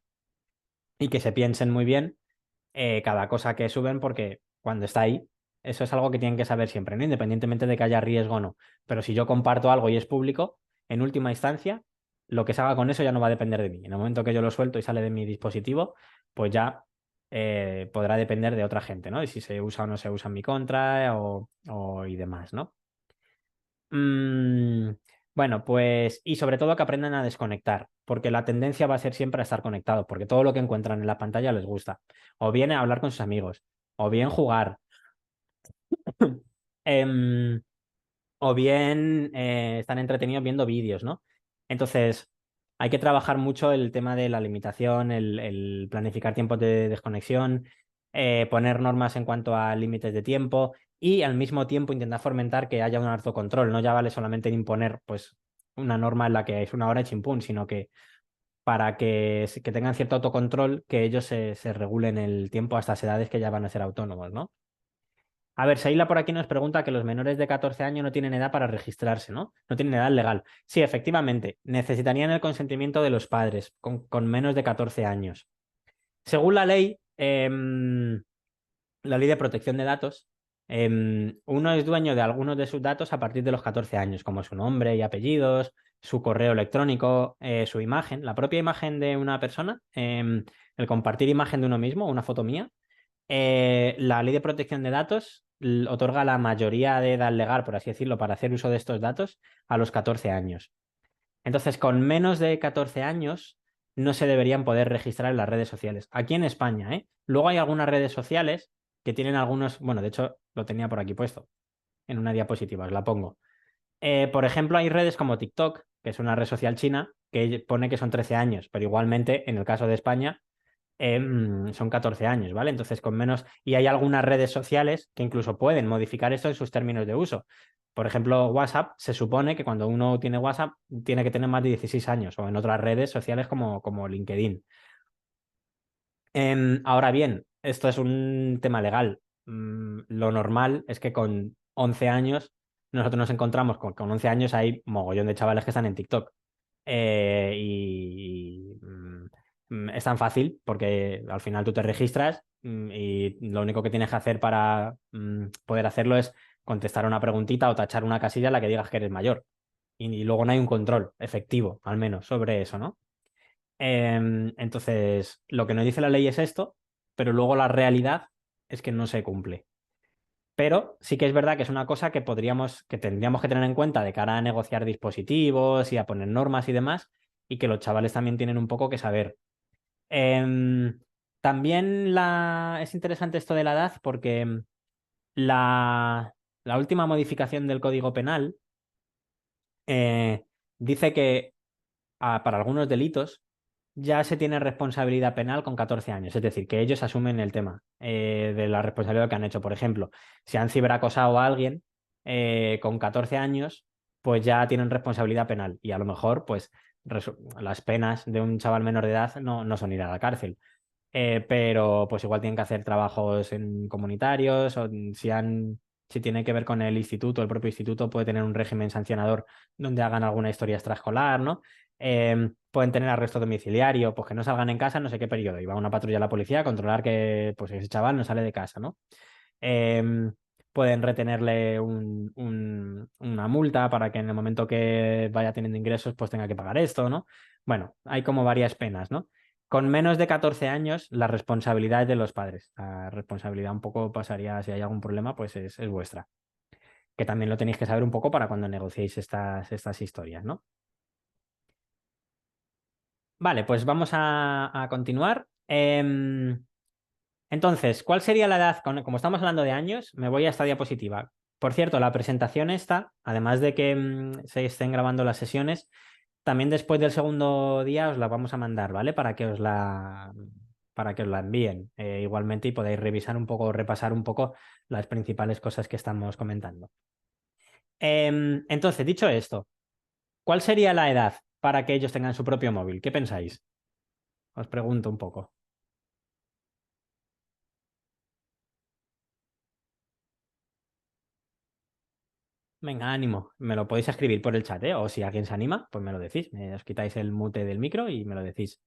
Y que se piensen muy bien cada cosa que suben, porque cuando está ahí, eso es algo que tienen que saber siempre, ¿no? Independientemente de que haya riesgo o no. Pero si yo comparto algo y es público, en última instancia, lo que se haga con eso ya no va a depender de mí. En el momento que yo lo suelto y sale de mi dispositivo, pues ya podrá depender de otra gente, ¿no? Y si se usa o no se usa en mi contra y demás, ¿no? Mm, bueno, pues y sobre todo que aprendan a desconectar, porque la tendencia va a ser siempre a estar conectados, porque todo lo que encuentran en la pantalla les gusta. O bien hablar con sus amigos, o bien jugar, em, o bien están entretenidos viendo vídeos, ¿no? Entonces, hay que trabajar mucho el tema de la limitación, el planificar tiempos de desconexión, poner normas en cuanto a límites de tiempo y al mismo tiempo intentar fomentar que haya un autocontrol. No ya vale solamente en imponer pues, una norma en la que es una hora y chimpún, sino que para que tengan cierto autocontrol, que ellos se regulen el tiempo a estas edades que ya van a ser autónomos, ¿no? A ver, Seila por aquí nos pregunta que los menores de 14 años no tienen edad para registrarse, ¿no? No tienen edad legal. Sí, efectivamente, necesitarían el consentimiento de los padres con menos de 14 años. Según la ley de protección de datos, uno es dueño de algunos de sus datos a partir de los 14 años, como su nombre y apellidos, su correo electrónico, su imagen, la propia imagen de una persona, el compartir imagen de uno mismo, una foto mía. La ley de protección de datos otorga la mayoría de edad legal, por así decirlo, para hacer uso de estos datos a los 14 años. Entonces, con menos de 14 años no se deberían poder registrar en las redes sociales. Aquí en España, ¿eh? Luego hay algunas redes sociales que tienen algunos, bueno, de hecho lo tenía por aquí puesto, en una diapositiva, os la pongo. Por ejemplo, hay redes como TikTok, que es una red social china, que pone que son 13 años, pero igualmente, en el caso de España, son 14 años, ¿vale? Entonces, con menos. Y hay algunas redes sociales que incluso pueden modificar esto en sus términos de uso. Por ejemplo, WhatsApp, se supone que cuando uno tiene WhatsApp tiene que tener más de 16 años, o en otras redes sociales como LinkedIn. Ahora bien, esto es un tema legal. Lo normal es que con 11 años, nosotros nos encontramos con 11 años hay mogollón de chavales que están en TikTok. Es tan fácil porque al final tú te registras y lo único que tienes que hacer para poder hacerlo es contestar una preguntita o tachar una casilla en la que digas que eres mayor. Y luego no hay un control efectivo, al menos, sobre eso, ¿no? Entonces, lo que nos dice la ley es esto, pero luego la realidad es que no se cumple. Pero sí que es verdad que es una cosa que tendríamos que tener en cuenta de cara a negociar dispositivos y a poner normas y demás, y que los chavales también tienen un poco que saber. Em, También es interesante esto de la edad porque la, la última modificación del Código Penal eh, dice que para algunos delitos ya se tiene responsabilidad penal con 14 años, es decir, que ellos asumen el tema de la responsabilidad que han hecho. Por ejemplo, si han ciberacosado a alguien con 14 años, pues ya tienen responsabilidad penal y a lo mejor, pues las penas de un chaval menor de edad no son ir a la cárcel. Pero pues igual tienen que hacer trabajos en comunitarios o si tiene que ver con el instituto, el propio instituto puede tener un régimen sancionador donde hagan alguna historia extraescolar, ¿no? Pueden tener arresto domiciliario, pues que no salgan en casa en no sé qué periodo. Y va una patrulla de la policía a controlar que pues, ese chaval no sale de casa, ¿no? Em, Pueden retenerle una multa para que en el momento que vaya teniendo ingresos, pues tenga que pagar esto, ¿no? Bueno, hay como varias penas, ¿no? Con menos de 14 años, la responsabilidad es de los padres. La responsabilidad un poco pasaría, si hay algún problema, pues es vuestra. Que también lo tenéis que saber un poco para cuando negociéis estas historias, ¿no? Vale, pues vamos a continuar. Entonces, ¿cuál sería la edad? Como estamos hablando de años, me voy a esta diapositiva. Por cierto, la presentación esta, además de que se estén grabando las sesiones, también después del segundo día os la vamos a mandar, ¿vale? Para que os la envíen igualmente y podáis revisar un poco, repasar un poco las principales cosas que estamos comentando. Entonces, dicho esto, ¿cuál sería la edad para que ellos tengan su propio móvil? ¿Qué pensáis? Os pregunto un poco. Venga, ánimo. Me lo podéis escribir por el chat, ¿eh? O si alguien se anima, pues me lo decís. Os quitáis el mute del micro y me lo decís.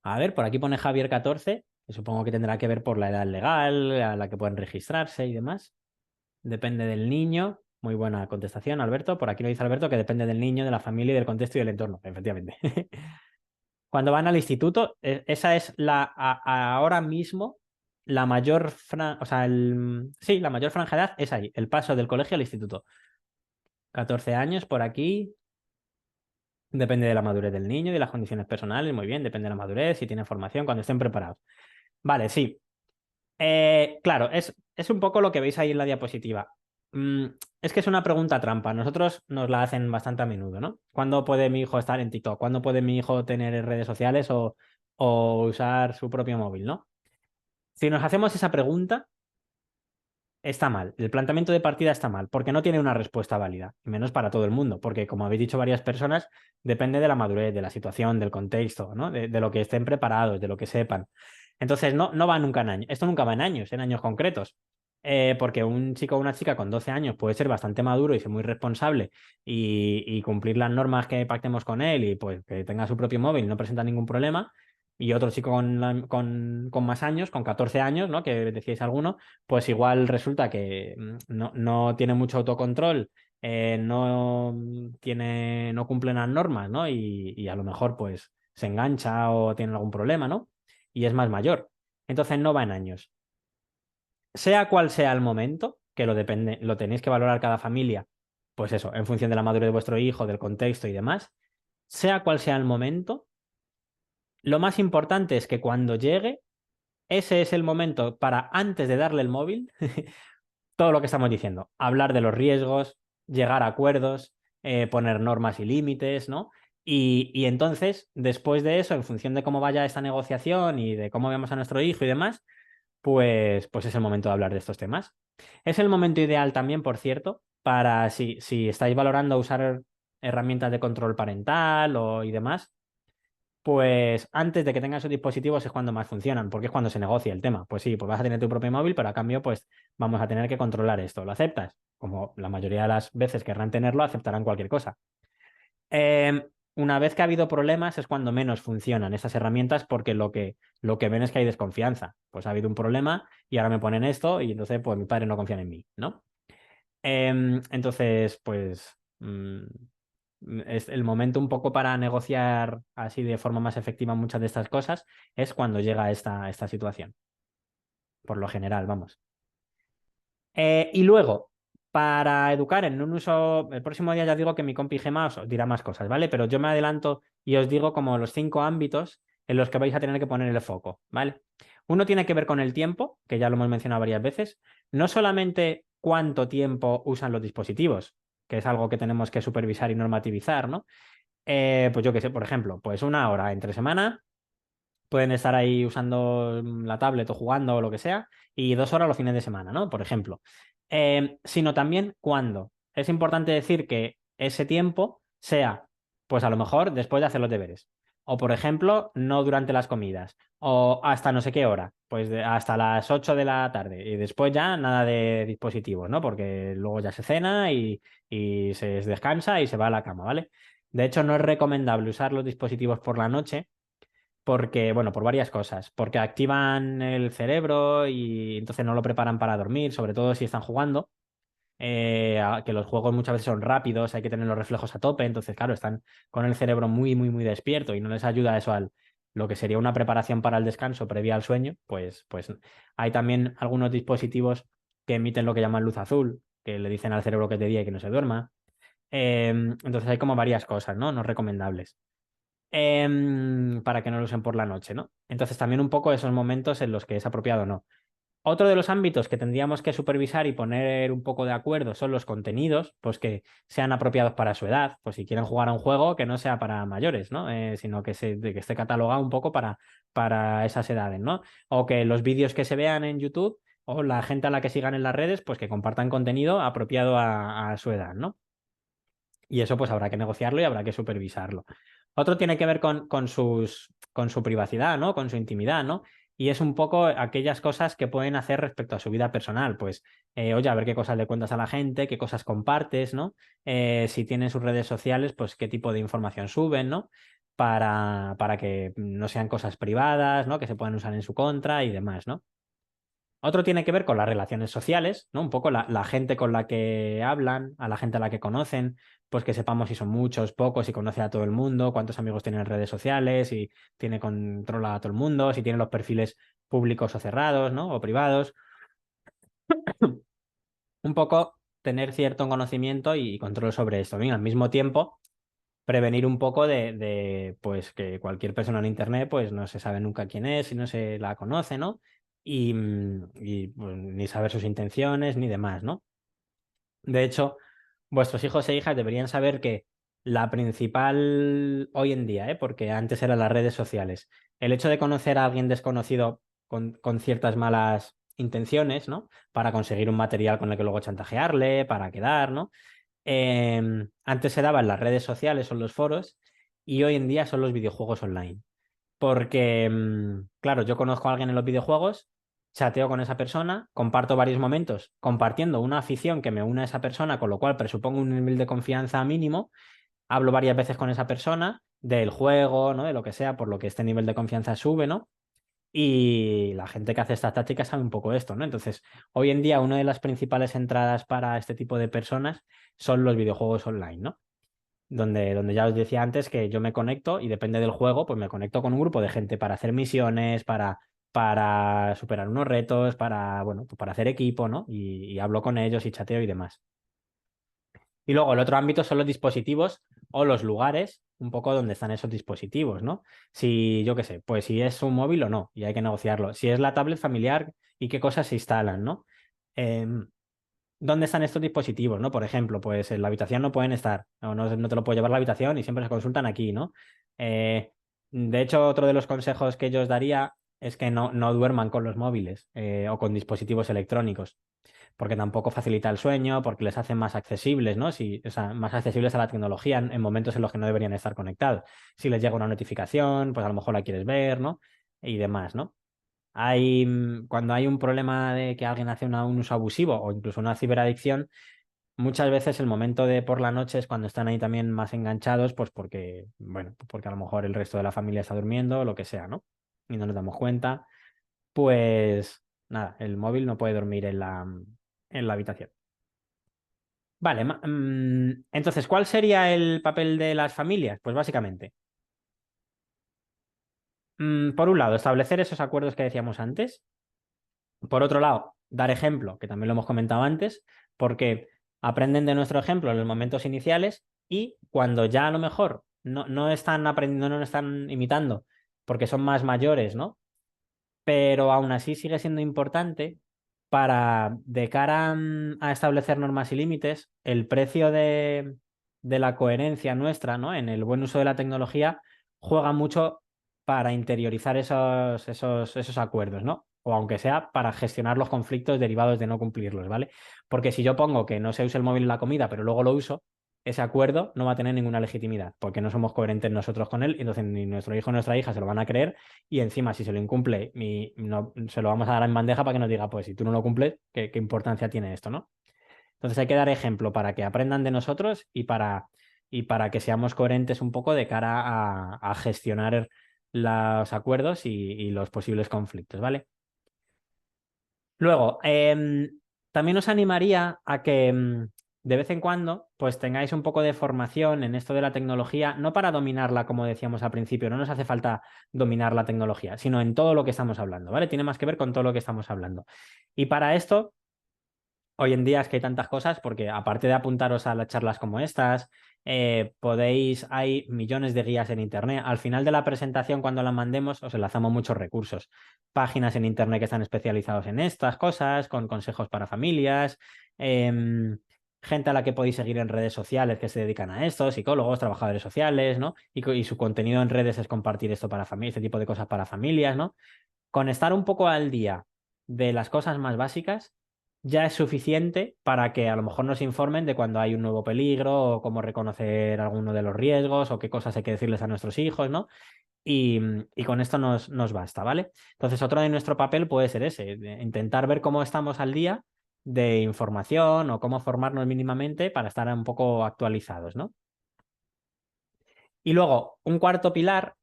A ver, por aquí pone Javier 14, que supongo que tendrá que ver por la edad legal a la que pueden registrarse y demás. Depende del niño. Muy buena contestación, Alberto. Por aquí lo dice Alberto, que depende del niño, de la familia y del contexto y del entorno. Efectivamente. Cuando van al instituto, esa es ahora mismo la mayor o sea, sí, la mayor franja de edad es ahí, el paso del colegio al instituto. 14 años por aquí. Depende de la madurez del niño y de las condiciones personales, muy bien, depende de la madurez, si tienen formación, cuando estén preparados. Vale, sí. Claro, es un poco lo que veis ahí en la diapositiva. Mm, es que es una pregunta trampa. Nosotros nos la hacen bastante a menudo, ¿no? ¿Cuándo puede mi hijo estar en TikTok? ¿Cuándo puede mi hijo tener redes sociales o usar su propio móvil, ¿no? Si nos hacemos esa pregunta, está mal. El planteamiento de partida está mal, porque no tiene una respuesta válida, y menos para todo el mundo, porque como habéis dicho varias personas, depende de la madurez, de la situación, del contexto, ¿no? De lo que estén preparados, de lo que sepan. Entonces, no va nunca en años. Esto nunca va en años concretos. Porque un chico o una chica con 12 años puede ser bastante maduro y ser muy responsable y cumplir las normas que pactemos con él y pues que tenga su propio móvil y no presenta ningún problema. Y otro chico con más años, con 14 años, ¿no? Que decíais alguno, pues igual resulta que no tiene mucho autocontrol, no cumple las normas, ¿no? Y a lo mejor pues se engancha o tiene algún problema, ¿no? Y es más mayor. Entonces no va en años. Sea cual sea el momento, que lo tenéis que valorar cada familia, pues eso, en función de la madurez de vuestro hijo, del contexto y demás, sea cual sea el momento, lo más importante es que cuando llegue, ese es el momento para, antes de darle el móvil, todo lo que estamos diciendo, hablar de los riesgos, llegar a acuerdos, poner normas y límites, ¿no? Y entonces, después de eso, en función de cómo vaya esta negociación y de cómo veamos a nuestro hijo y demás, pues es el momento de hablar de estos temas. Es el momento ideal también, por cierto, para si estáis valorando usar herramientas de control parental y demás, pues antes de que tengan sus dispositivos es cuando más funcionan, porque es cuando se negocia el tema. Pues sí, pues vas a tener tu propio móvil, pero a cambio, pues vamos a tener que controlar esto. ¿Lo aceptas? Como la mayoría de las veces querrán tenerlo, aceptarán cualquier cosa. Una vez que ha habido problemas es cuando menos funcionan esas herramientas porque lo que ven es que hay desconfianza. Pues ha habido un problema y ahora me ponen esto y entonces pues mi padre no confía en mí, ¿no? Entonces, pues es el momento un poco para negociar así de forma más efectiva muchas de estas cosas es cuando llega esta situación, por lo general, vamos. Y luego, para educar en un uso, el próximo día ya digo que mi compi Gema os dirá más cosas, ¿vale? Pero yo me adelanto y os digo como los 5 ámbitos en los que vais a tener que poner el foco, ¿vale? Uno tiene que ver con el tiempo, que ya lo hemos mencionado varias veces, no solamente cuánto tiempo usan los dispositivos, que es algo que tenemos que supervisar y normativizar, ¿no? Pues yo qué sé, por ejemplo, pues 1 hora entre semana pueden estar ahí usando la tablet o jugando o lo que sea, y 2 horas los fines de semana, ¿no? Por ejemplo. Sino también cuándo. Es importante decir que ese tiempo sea, pues a lo mejor después de hacer los deberes. O, por ejemplo, no durante las comidas. O hasta no sé qué hora. Pues hasta las 8 de la tarde. Y después ya nada de dispositivos, ¿no? Porque luego ya se cena y se descansa y se va a la cama, ¿vale? De hecho, no es recomendable usar los dispositivos por la noche porque, bueno, por varias cosas. Porque activan el cerebro y entonces no lo preparan para dormir, sobre todo si están jugando. Que los juegos muchas veces son rápidos, hay que tener los reflejos a tope, entonces, claro, están con el cerebro muy, muy, muy despierto y no les ayuda eso al lo que sería una preparación para el descanso previa al sueño, pues hay también algunos dispositivos que emiten lo que llaman luz azul, que le dicen al cerebro que es de día y que no se duerma. Entonces hay como varias cosas, ¿no? No recomendables. para que no lo usen por la noche, ¿no? Entonces también un poco esos momentos en los que es apropiado o no. Otro de los ámbitos que tendríamos que supervisar y poner un poco de acuerdo son los contenidos, pues que sean apropiados para su edad. Pues si quieren jugar a un juego, que no sea para mayores, ¿no? Sino que esté catalogado un poco para esas edades, ¿no? O que los vídeos que se vean en YouTube o la gente a la que sigan en las redes, pues que compartan contenido apropiado a su edad, ¿no? Y eso pues habrá que negociarlo y habrá que supervisarlo. Otro tiene que ver con su privacidad, ¿no? Con su intimidad, ¿no? Y es un poco aquellas cosas que pueden hacer respecto a su vida personal. Pues, oye, a ver qué cosas le cuentas a la gente, qué cosas compartes, ¿no? Si tienen sus redes sociales, pues qué tipo de información suben, ¿no? Para que no sean cosas privadas, ¿no? Que se puedan usar en su contra y demás, ¿no? Otro tiene que ver con las relaciones sociales, ¿no? Un poco la gente con la que hablan, a la gente a la que conocen, pues que sepamos si son muchos, pocos, si conoce a todo el mundo, cuántos amigos tiene en redes sociales, si tiene controla a todo el mundo, si tiene los perfiles públicos o cerrados, ¿no? O privados. Un poco tener cierto conocimiento y control sobre esto. Bien, al mismo tiempo, prevenir un poco pues que cualquier persona en internet pues no se sabe nunca quién es y no se la conoce, ¿no? Pues, ni saber sus intenciones ni demás, ¿no? De hecho, vuestros hijos e hijas deberían saber que la principal hoy en día, porque antes eran las redes sociales, el hecho de conocer a alguien desconocido con ciertas malas intenciones, ¿no? Para conseguir un material con el que luego chantajearle, para quedar, ¿no? Antes se daba en las redes sociales o en los foros y hoy en día son los videojuegos online. Porque, claro, yo conozco a alguien en los videojuegos, chateo con esa persona, comparto varios momentos compartiendo una afición que me une a esa persona, con lo cual presupongo un nivel de confianza mínimo, hablo varias veces con esa persona del juego, ¿no? De lo que sea, por lo que este nivel de confianza sube, ¿no? Y la gente que hace estas tácticas sabe un poco esto, ¿no? Entonces, hoy en día una de las principales entradas para este tipo de personas son los videojuegos online, ¿no? Donde ya os decía antes que yo me conecto y depende del juego, pues me conecto con un grupo de gente para hacer misiones, para superar unos retos, bueno, pues para hacer equipo, ¿no? Y hablo con ellos y chateo y demás. Y luego el otro ámbito son los dispositivos o los lugares, un poco donde están esos dispositivos, ¿no? Si, yo qué sé, pues si es un móvil o no, y hay que negociarlo. Si es la tablet familiar y qué cosas se instalan, ¿no? Em, ¿Dónde están estos dispositivos, no? Por ejemplo, pues en la habitación no pueden estar, no te lo puedo llevar a la habitación y siempre se consultan aquí, ¿no? Eh, de hecho, otro de los consejos que yo os daría es que no duerman con los móviles o con dispositivos electrónicos, porque tampoco facilita el sueño, porque les hacen más accesibles, ¿no? Si, o sea, más accesibles a la tecnología en momentos en los que no deberían estar conectados. Si les llega una notificación, pues a lo mejor la quieres ver, ¿no? Y demás, ¿no? Cuando hay un problema de que alguien hace un uso abusivo o incluso una ciberadicción, muchas veces el momento de por la noche es cuando están ahí también más enganchados, pues porque, bueno, porque a lo mejor el resto de la familia está durmiendo o lo que sea, ¿no? Y no nos damos cuenta. Pues nada, el móvil no puede dormir en la habitación. Vale, entonces, ¿cuál sería el papel de las familias? Pues básicamente, por un lado, establecer esos acuerdos que decíamos antes. Por otro lado, dar ejemplo, que también lo hemos comentado antes, porque aprenden de nuestro ejemplo en los momentos iniciales y cuando ya a lo mejor no están aprendiendo, no nos están imitando, porque son más mayores, ¿no? Pero aún así sigue siendo importante para, de cara a establecer normas y límites, el precio de la coherencia nuestra, ¿no? En el buen uso de la tecnología juega mucho para interiorizar esos acuerdos, ¿no? O aunque sea para gestionar los conflictos derivados de no cumplirlos, ¿vale? Porque si yo pongo que no se use el móvil en la comida, pero luego lo uso, ese acuerdo no va a tener ninguna legitimidad, porque no somos coherentes nosotros con él, y entonces ni nuestro hijo ni nuestra hija se lo van a creer, y encima si se lo incumple, se lo vamos a dar en bandeja para que nos diga, pues si tú no lo cumples, ¿qué importancia tiene esto, ¿no? Entonces hay que dar ejemplo para que aprendan de nosotros y para que seamos coherentes un poco de cara a gestionar los acuerdos y los posibles conflictos, ¿vale? Luego, también os animaría a que de vez en cuando pues tengáis un poco de formación en esto de la tecnología, no para dominarla, como decíamos al principio, no nos hace falta dominar la tecnología, sino en todo lo que estamos hablando, ¿vale? Tiene más que ver con todo lo que estamos hablando. Y para esto hoy en día es que hay tantas cosas, porque aparte de apuntaros a las charlas como estas, hay millones de guías en Internet. Al final de la presentación, cuando la mandemos, os enlazamos muchos recursos. Páginas en Internet que están especializados en estas cosas, con consejos para familias, gente a la que podéis seguir en redes sociales que se dedican a esto, psicólogos, trabajadores sociales, ¿no? Y su contenido en redes es compartir esto para familias, este tipo de cosas para familias, ¿no? Con estar un poco al día de las cosas más básicas ya es suficiente para que a lo mejor nos informen de cuando hay un nuevo peligro o cómo reconocer alguno de los riesgos o qué cosas hay que decirles a nuestros hijos, ¿no? Y, y con esto nos basta, ¿vale? Entonces, otro de nuestro papel puede ser ese, de intentar ver cómo estamos al día de información o cómo formarnos mínimamente para estar un poco actualizados, ¿no? Y luego, un cuarto pilar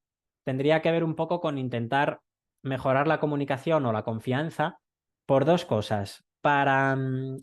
tendría que ver un poco con intentar mejorar la comunicación o la confianza por dos cosas. Para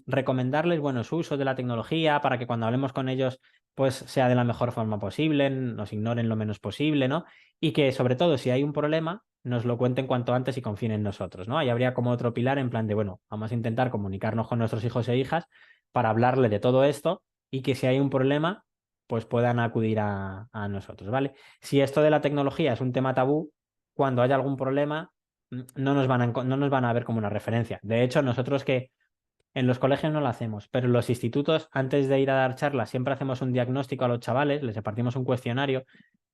recomendarles, bueno, su uso de la tecnología, para que cuando hablemos con ellos, pues sea de la mejor forma posible, nos ignoren lo menos posible, ¿no? Y que sobre todo, si hay un problema, nos lo cuenten cuanto antes y confíen en nosotros, ¿no? Ahí habría como otro pilar en plan de, bueno, vamos a intentar comunicarnos con nuestros hijos e hijas para hablarle de todo esto y que si hay un problema pues puedan acudir a nosotros, ¿vale? Si esto de la tecnología es un tema tabú, cuando haya algún problema, no nos van a ver como una referencia. De hecho, nosotros que en los colegios no lo hacemos, pero en los institutos, antes de ir a dar charlas, siempre hacemos un diagnóstico a los chavales, les repartimos un cuestionario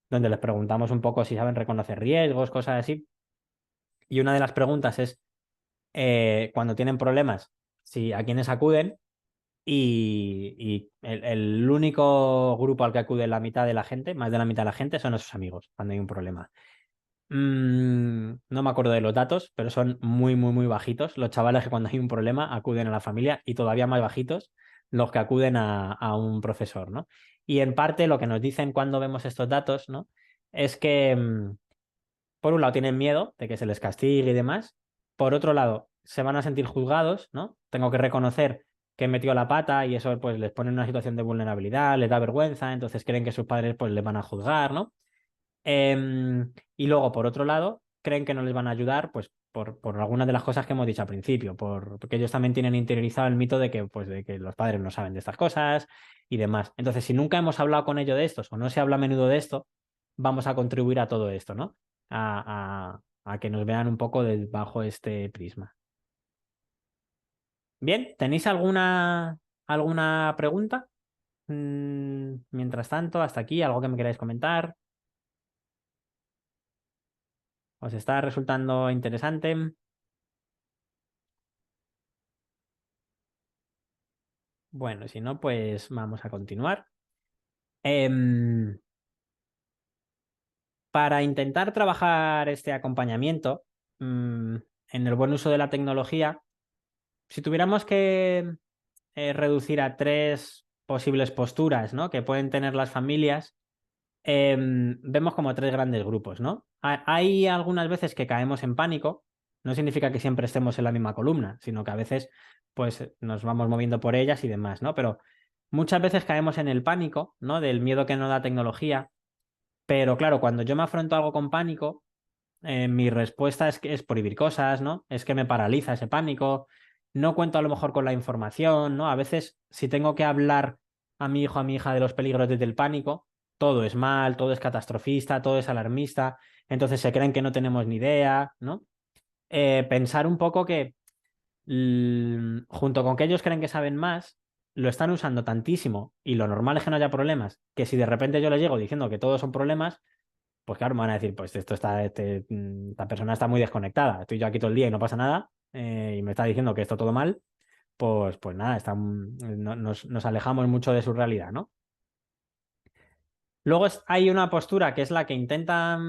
donde les preguntamos un poco si saben reconocer riesgos, cosas así. Y una de las preguntas es, cuando tienen problemas, si a quiénes acuden. Y el único grupo al que acude la mitad de la gente, más de la mitad de la gente, son sus amigos cuando hay un problema. No me acuerdo de los datos, pero son muy, muy, muy bajitos. Los chavales que cuando hay un problema acuden a la familia y todavía más bajitos los que acuden a un profesor, ¿no? Y en parte lo que nos dicen cuando vemos estos datos, ¿no? Es que, por un lado, tienen miedo de que se les castigue y demás. Por otro lado, se van a sentir juzgados, ¿no? Tengo que reconocer que he metido la pata y eso pues les pone en una situación de vulnerabilidad, les da vergüenza, entonces creen que sus padres pues les van a juzgar, ¿no? Y luego, por otro lado, creen que no les van a ayudar, pues por algunas de las cosas que hemos dicho al principio, porque ellos también tienen interiorizado el mito de que, pues, de que los padres no saben de estas cosas y demás. Entonces, si nunca hemos hablado con ellos de estos o no se habla a menudo de esto, vamos a contribuir a todo esto, ¿no? A que nos vean un poco bajo este prisma. Bien, ¿tenéis alguna pregunta? Mientras tanto, hasta aquí, ¿algo que me queráis comentar? ¿Os está resultando interesante? Bueno, si no, pues vamos a continuar. Em, para intentar trabajar este acompañamiento en el buen uso de la tecnología, si tuviéramos que reducir a tres posibles posturas, ¿no? Que pueden tener las familias, vemos como tres grandes grupos, ¿no? Hay algunas veces que caemos en pánico, no significa que siempre estemos en la misma columna, sino que a veces pues nos vamos moviendo por ellas y demás, ¿no? Pero muchas veces caemos en el pánico, ¿no? Del miedo que nos da tecnología, pero claro, cuando yo me afronto a algo con pánico, mi respuesta es que es prohibir cosas, ¿no? Es que me paraliza ese pánico, no cuento a lo mejor con la información, ¿no? A veces si tengo que hablar a mi hijo, a mi hija de los peligros desde el pánico, todo es mal, todo es catastrofista, todo es alarmista, entonces se creen que no tenemos ni idea, ¿no? Pensar un poco que junto con que ellos creen que saben más, lo están usando tantísimo y lo normal es que no haya problemas, que si de repente yo les llego diciendo que todos son problemas, pues claro, me van a decir, pues esta persona está muy desconectada, estoy yo aquí todo el día y no pasa nada, y me está diciendo que esto todo mal, pues nada, nos alejamos mucho de su realidad, ¿no? Luego hay una postura que es la que intenta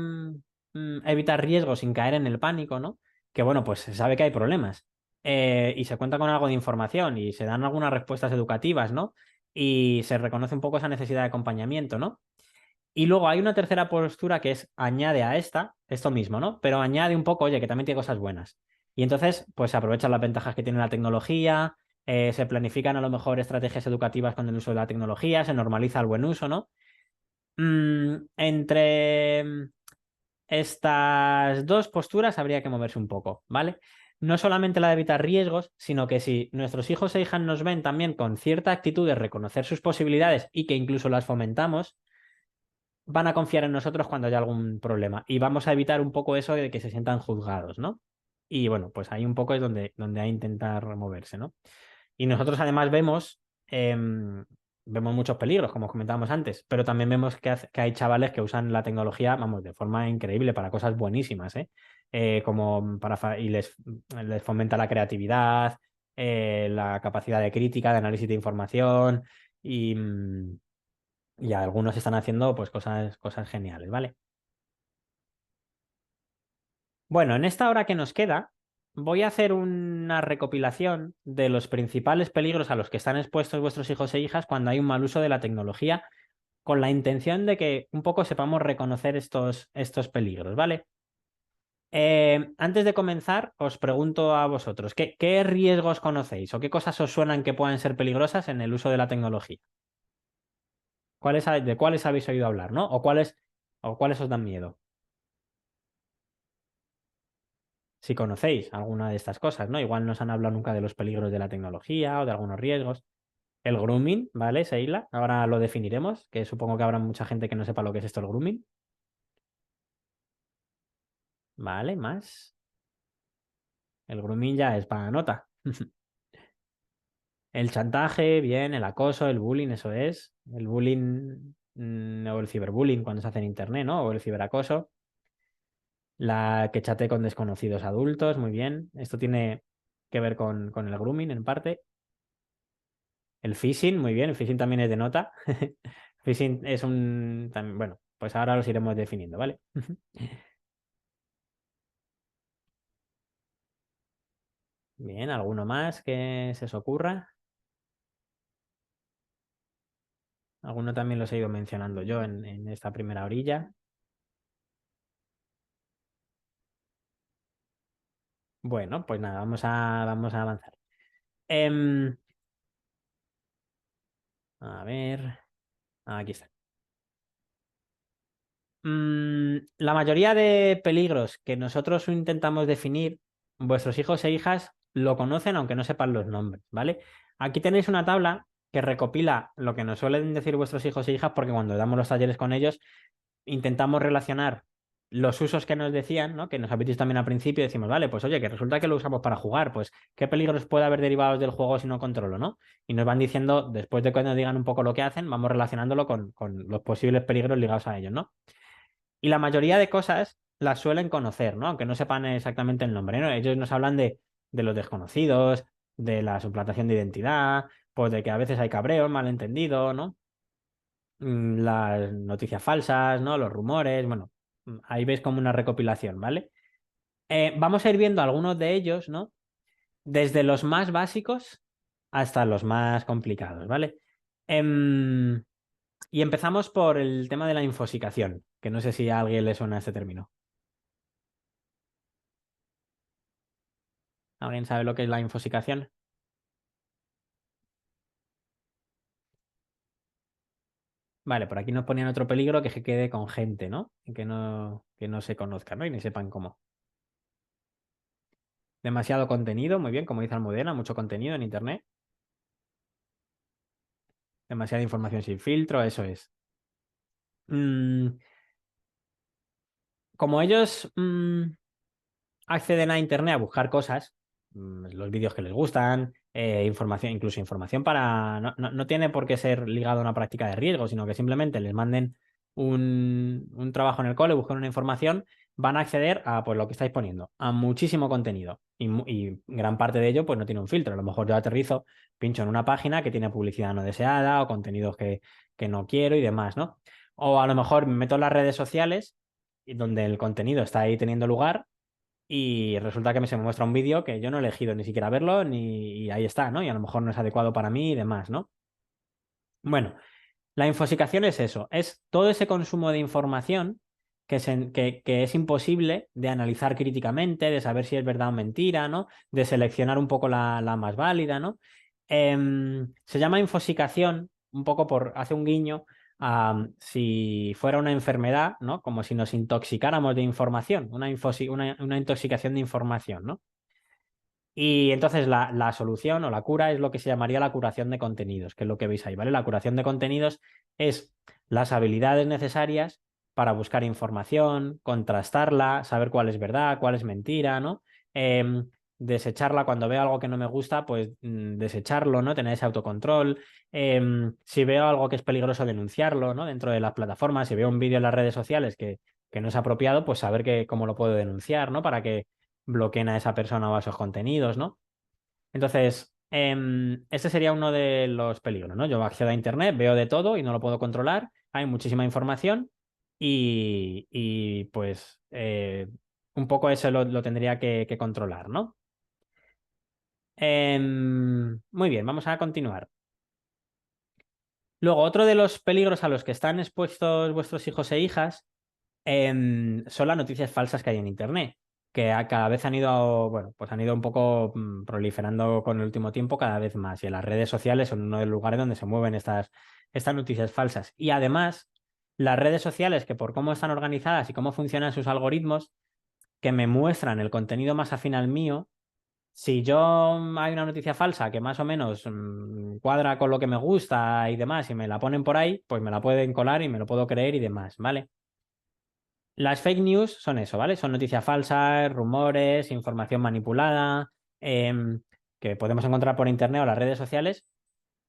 evitar riesgos sin caer en el pánico, ¿no? Que bueno, pues se sabe que hay problemas y se cuenta con algo de información y se dan algunas respuestas educativas, ¿no? Y se reconoce un poco esa necesidad de acompañamiento, ¿no? Y luego hay una tercera postura que es añade a esto mismo, ¿no? Pero añade un poco, oye, que también tiene cosas buenas. Y entonces, pues se aprovechan las ventajas que tiene la tecnología, se planifican a lo mejor estrategias educativas con el uso de la tecnología, se normaliza el buen uso, ¿no? Entre estas dos posturas habría que moverse un poco, ¿vale? No solamente la de evitar riesgos, sino que si nuestros hijos e hijas nos ven también con cierta actitud de reconocer sus posibilidades y que incluso las fomentamos, van a confiar en nosotros cuando haya algún problema y vamos a evitar un poco eso de que se sientan juzgados, ¿no? Y bueno, pues ahí un poco es donde hay que intentar moverse, ¿no? Y nosotros además vemos muchos peligros, como comentábamos antes, pero también vemos que hay chavales que usan la tecnología, vamos, de forma increíble para cosas buenísimas, ¿eh? Como y les fomenta la creatividad, la capacidad de crítica, de análisis de información y algunos están haciendo pues cosas geniales, ¿vale? Bueno, en esta hora que nos queda, voy a hacer una recopilación de los principales peligros a los que están expuestos vuestros hijos e hijas cuando hay un mal uso de la tecnología, con la intención de que un poco sepamos reconocer estos peligros, ¿vale? Antes de comenzar, os pregunto a vosotros, ¿qué riesgos conocéis o qué cosas os suenan que puedan ser peligrosas en el uso de la tecnología? ¿De cuáles habéis oído hablar, ¿no? ¿O cuáles os dan miedo? Si conocéis alguna de estas cosas, ¿no? Igual no os han hablado nunca de los peligros de la tecnología o de algunos riesgos. El grooming, ¿vale, Seila? Ahora lo definiremos, que supongo que habrá mucha gente que no sepa lo que es esto el grooming. Vale, más. El grooming ya es para nota. El chantaje, bien, el acoso, el bullying, eso es. El bullying o el ciberbullying cuando se hace en internet, ¿no? O el ciberacoso. La que chate con desconocidos adultos, muy bien. Esto tiene que ver con el grooming en parte. El phishing, muy bien, el phishing también es de nota. Phishing es bueno, pues ahora los iremos definiendo, ¿vale? Bien, ¿alguno más que se os ocurra? Alguno también los he ido mencionando yo en esta primera orilla. Bueno, pues nada, vamos a avanzar. Em, a ver, aquí está. La mayoría de peligros que nosotros intentamos definir, vuestros hijos e hijas lo conocen aunque no sepan los nombres, ¿vale? Aquí tenéis una tabla que recopila lo que nos suelen decir vuestros hijos e hijas porque cuando damos los talleres con ellos intentamos relacionar los usos que nos decían, ¿no? Que nos habéis dicho también al principio, decimos, vale, pues oye, que resulta que lo usamos para jugar, pues ¿qué peligros puede haber derivados del juego si no controlo, ¿no? Y nos van diciendo, después de que nos digan un poco lo que hacen, vamos relacionándolo con los posibles peligros ligados a ellos, ¿no? Y la mayoría de cosas las suelen conocer, ¿no? Aunque no sepan exactamente el nombre, ¿no? Ellos nos hablan de los desconocidos, de la suplantación de identidad, pues de que a veces hay cabreo, malentendido, ¿no? Las noticias falsas, ¿no? Los rumores, bueno, ahí veis como una recopilación, ¿vale? Vamos a ir viendo algunos de ellos, ¿no? Desde los más básicos hasta los más complicados, ¿vale? Em, y empezamos por el tema de la infosicación, que no sé si a alguien le suena este término. ¿Alguien sabe lo que es la infosicación? Vale, por aquí nos ponían otro peligro que se quede con gente, ¿no? Y que no se conozca, ¿no? Y ni sepan cómo. Demasiado contenido, muy bien, como dice Almudena, mucho contenido en internet. Demasiada información sin filtro, eso es. Mm, como ellos acceden a internet a buscar cosas, los vídeos que les gustan, información, incluso información para. No tiene por qué ser ligado a una práctica de riesgo, sino que simplemente les manden un trabajo en el cole, busquen una información, van a acceder a pues, lo que estáis poniendo, a muchísimo contenido. Y gran parte de ello pues no tiene un filtro. A lo mejor yo aterrizo, pincho en una página que tiene publicidad no deseada o contenidos que no quiero y demás, ¿no? O a lo mejor me meto en las redes sociales y donde el contenido está ahí teniendo lugar y resulta que se me muestra un vídeo que yo no he elegido ni siquiera verlo, y ahí está, ¿no? Y a lo mejor no es adecuado para mí y demás, ¿no? Bueno, la infosicación es eso, es todo ese consumo de información que es imposible de analizar críticamente, de saber si es verdad o mentira, ¿no? De seleccionar un poco la más válida, ¿no? Se llama infosicación un poco hace un guiño si fuera una enfermedad, ¿no? Como si nos intoxicáramos de información, una intoxicación de información, ¿no? Y entonces la solución o la cura es lo que se llamaría la curación de contenidos, que es lo que veis ahí, ¿vale? La curación de contenidos es las habilidades necesarias para buscar información, contrastarla, saber cuál es verdad, cuál es mentira, ¿no? Desecharla cuando veo algo que no me gusta, pues desecharlo, ¿no? Tener ese autocontrol. Si veo algo que es peligroso, denunciarlo, ¿no? Dentro de las plataformas, si veo un vídeo en las redes sociales que no es apropiado, pues saber cómo lo puedo denunciar, ¿no? Para que bloqueen a esa persona o a esos contenidos, ¿no? Entonces, este sería uno de los peligros, ¿no? Yo accedo a Internet, veo de todo y no lo puedo controlar, hay muchísima información y pues un poco eso lo tendría que controlar, ¿no? Muy bien, vamos a continuar. Luego, otro de los peligros a los que están expuestos vuestros hijos e hijas son las noticias falsas que hay en Internet, que cada vez han ido, bueno, pues han ido un poco proliferando con el último tiempo cada vez más. Y en las redes sociales son uno de los lugares donde se mueven estas noticias falsas. Y además, las redes sociales, que por cómo están organizadas y cómo funcionan sus algoritmos, que me muestran el contenido más afín al mío. Si hay una noticia falsa que más o menos cuadra con lo que me gusta y demás, y me la ponen por ahí, pues me la pueden colar y me lo puedo creer y demás, ¿vale? Las fake news son eso, ¿vale? Son noticias falsas, rumores, información manipulada, que podemos encontrar por internet o las redes sociales.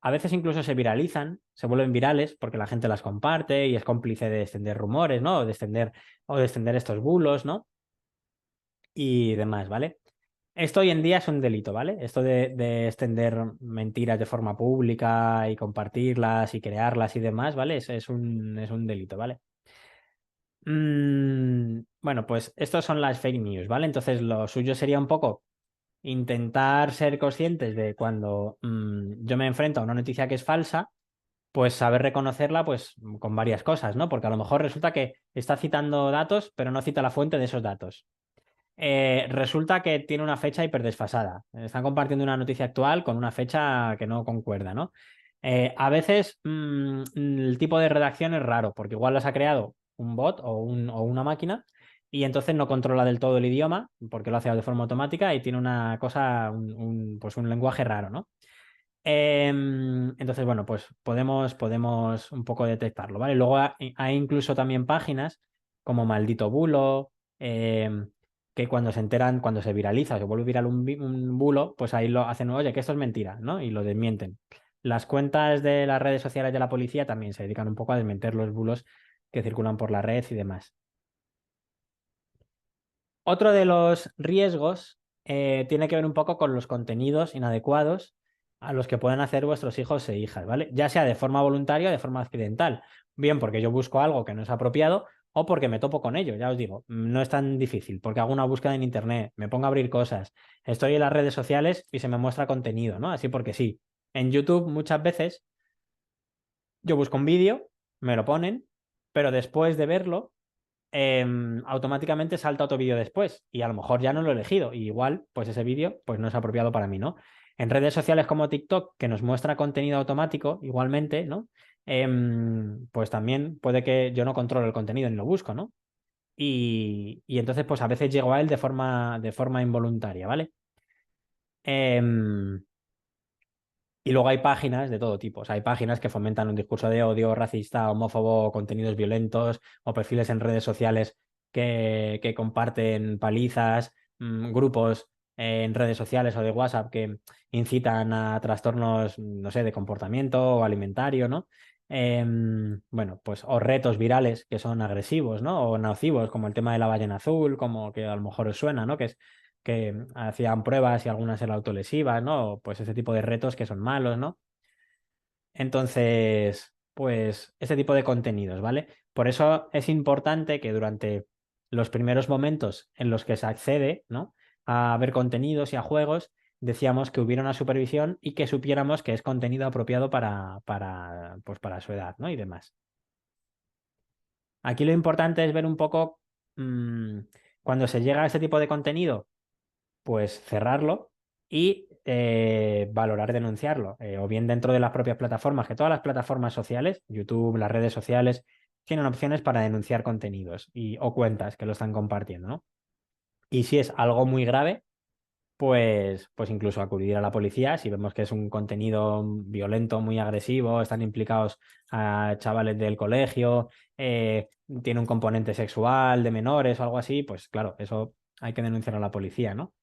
A veces incluso se viralizan, se vuelven virales porque la gente las comparte y es cómplice de extender rumores, ¿no? O de extender estos bulos, ¿no? Y demás, ¿vale? Esto hoy en día es un delito, ¿vale? Esto de extender mentiras de forma pública y compartirlas y crearlas y demás, ¿vale? Es un delito, ¿vale? Bueno, pues estos son las fake news, ¿vale? Entonces lo suyo sería un poco intentar ser conscientes de cuando yo me enfrento a una noticia que es falsa, pues saber reconocerla pues con varias cosas, ¿no? Porque a lo mejor resulta que está citando datos, pero no cita la fuente de esos datos. Resulta que tiene una fecha hiperdesfasada. Están compartiendo una noticia actual con una fecha que no concuerda, ¿no? A veces el tipo de redacción es raro, porque igual las ha creado un bot o una máquina y entonces no controla del todo el idioma, porque lo hace de forma automática y tiene una cosa, pues un lenguaje raro, ¿no? Entonces, bueno, pues podemos un poco detectarlo, ¿vale? Luego hay incluso también páginas como Maldito Bulo, que cuando se enteran, cuando se viraliza o se vuelve viral un bulo, pues ahí lo hacen, oye, que esto es mentira, ¿no? Y lo desmienten. Las cuentas de las redes sociales de la policía también se dedican un poco a desmentir los bulos que circulan por la red y demás. Otro de los riesgos tiene que ver un poco con los contenidos inadecuados a los que pueden hacer vuestros hijos e hijas, ¿vale? Ya sea de forma voluntaria o de forma accidental. Bien porque yo busco algo que no es apropiado o porque me topo con ello, ya os digo, no es tan difícil, porque hago una búsqueda en internet, me pongo a abrir cosas, estoy en las redes sociales y se me muestra contenido, ¿no? Así porque sí. En YouTube muchas veces yo busco un vídeo, me lo ponen, pero después de verlo automáticamente salta otro vídeo después y a lo mejor ya no lo he elegido y igual pues ese vídeo pues no es apropiado para mí, ¿no? En redes sociales como TikTok que nos muestra contenido automático igualmente, ¿no? Pues también puede que yo no controle el contenido ni lo busco, ¿no? Y entonces pues a veces llego a él de forma involuntaria, ¿vale? Em, y luego hay páginas de todo tipo. O sea, hay páginas que fomentan un discurso de odio racista, homófobo, contenidos violentos o perfiles en redes sociales que comparten palizas, grupos en redes sociales o de WhatsApp que incitan a trastornos, no sé, de comportamiento o alimentario, ¿no? Bueno, pues o retos virales que son agresivos, ¿no? O nocivos, como el tema de la ballena azul, como que a lo mejor os suena, ¿no? Que hacían pruebas y algunas eran autolesivas, ¿no? Pues ese tipo de retos que son malos, ¿no? Entonces, pues ese tipo de contenidos, ¿vale? Por eso es importante que durante los primeros momentos en los que se accede, ¿no? A ver contenidos y a juegos, decíamos que hubiera una supervisión y que supiéramos que es contenido apropiado para su edad, ¿no? Y demás. Aquí lo importante es ver un poco cuando se llega a ese tipo de contenido pues cerrarlo y valorar denunciarlo, o bien dentro de las propias plataformas, que todas las plataformas sociales, YouTube, las redes sociales, tienen opciones para denunciar contenidos o cuentas que lo están compartiendo, ¿no? Y si es algo muy grave, pues incluso acudir a la policía si vemos que es un contenido violento, muy agresivo, están implicados a chavales del colegio, tiene un componente sexual de menores o algo así, pues claro, eso hay que denunciar a la policía, ¿no?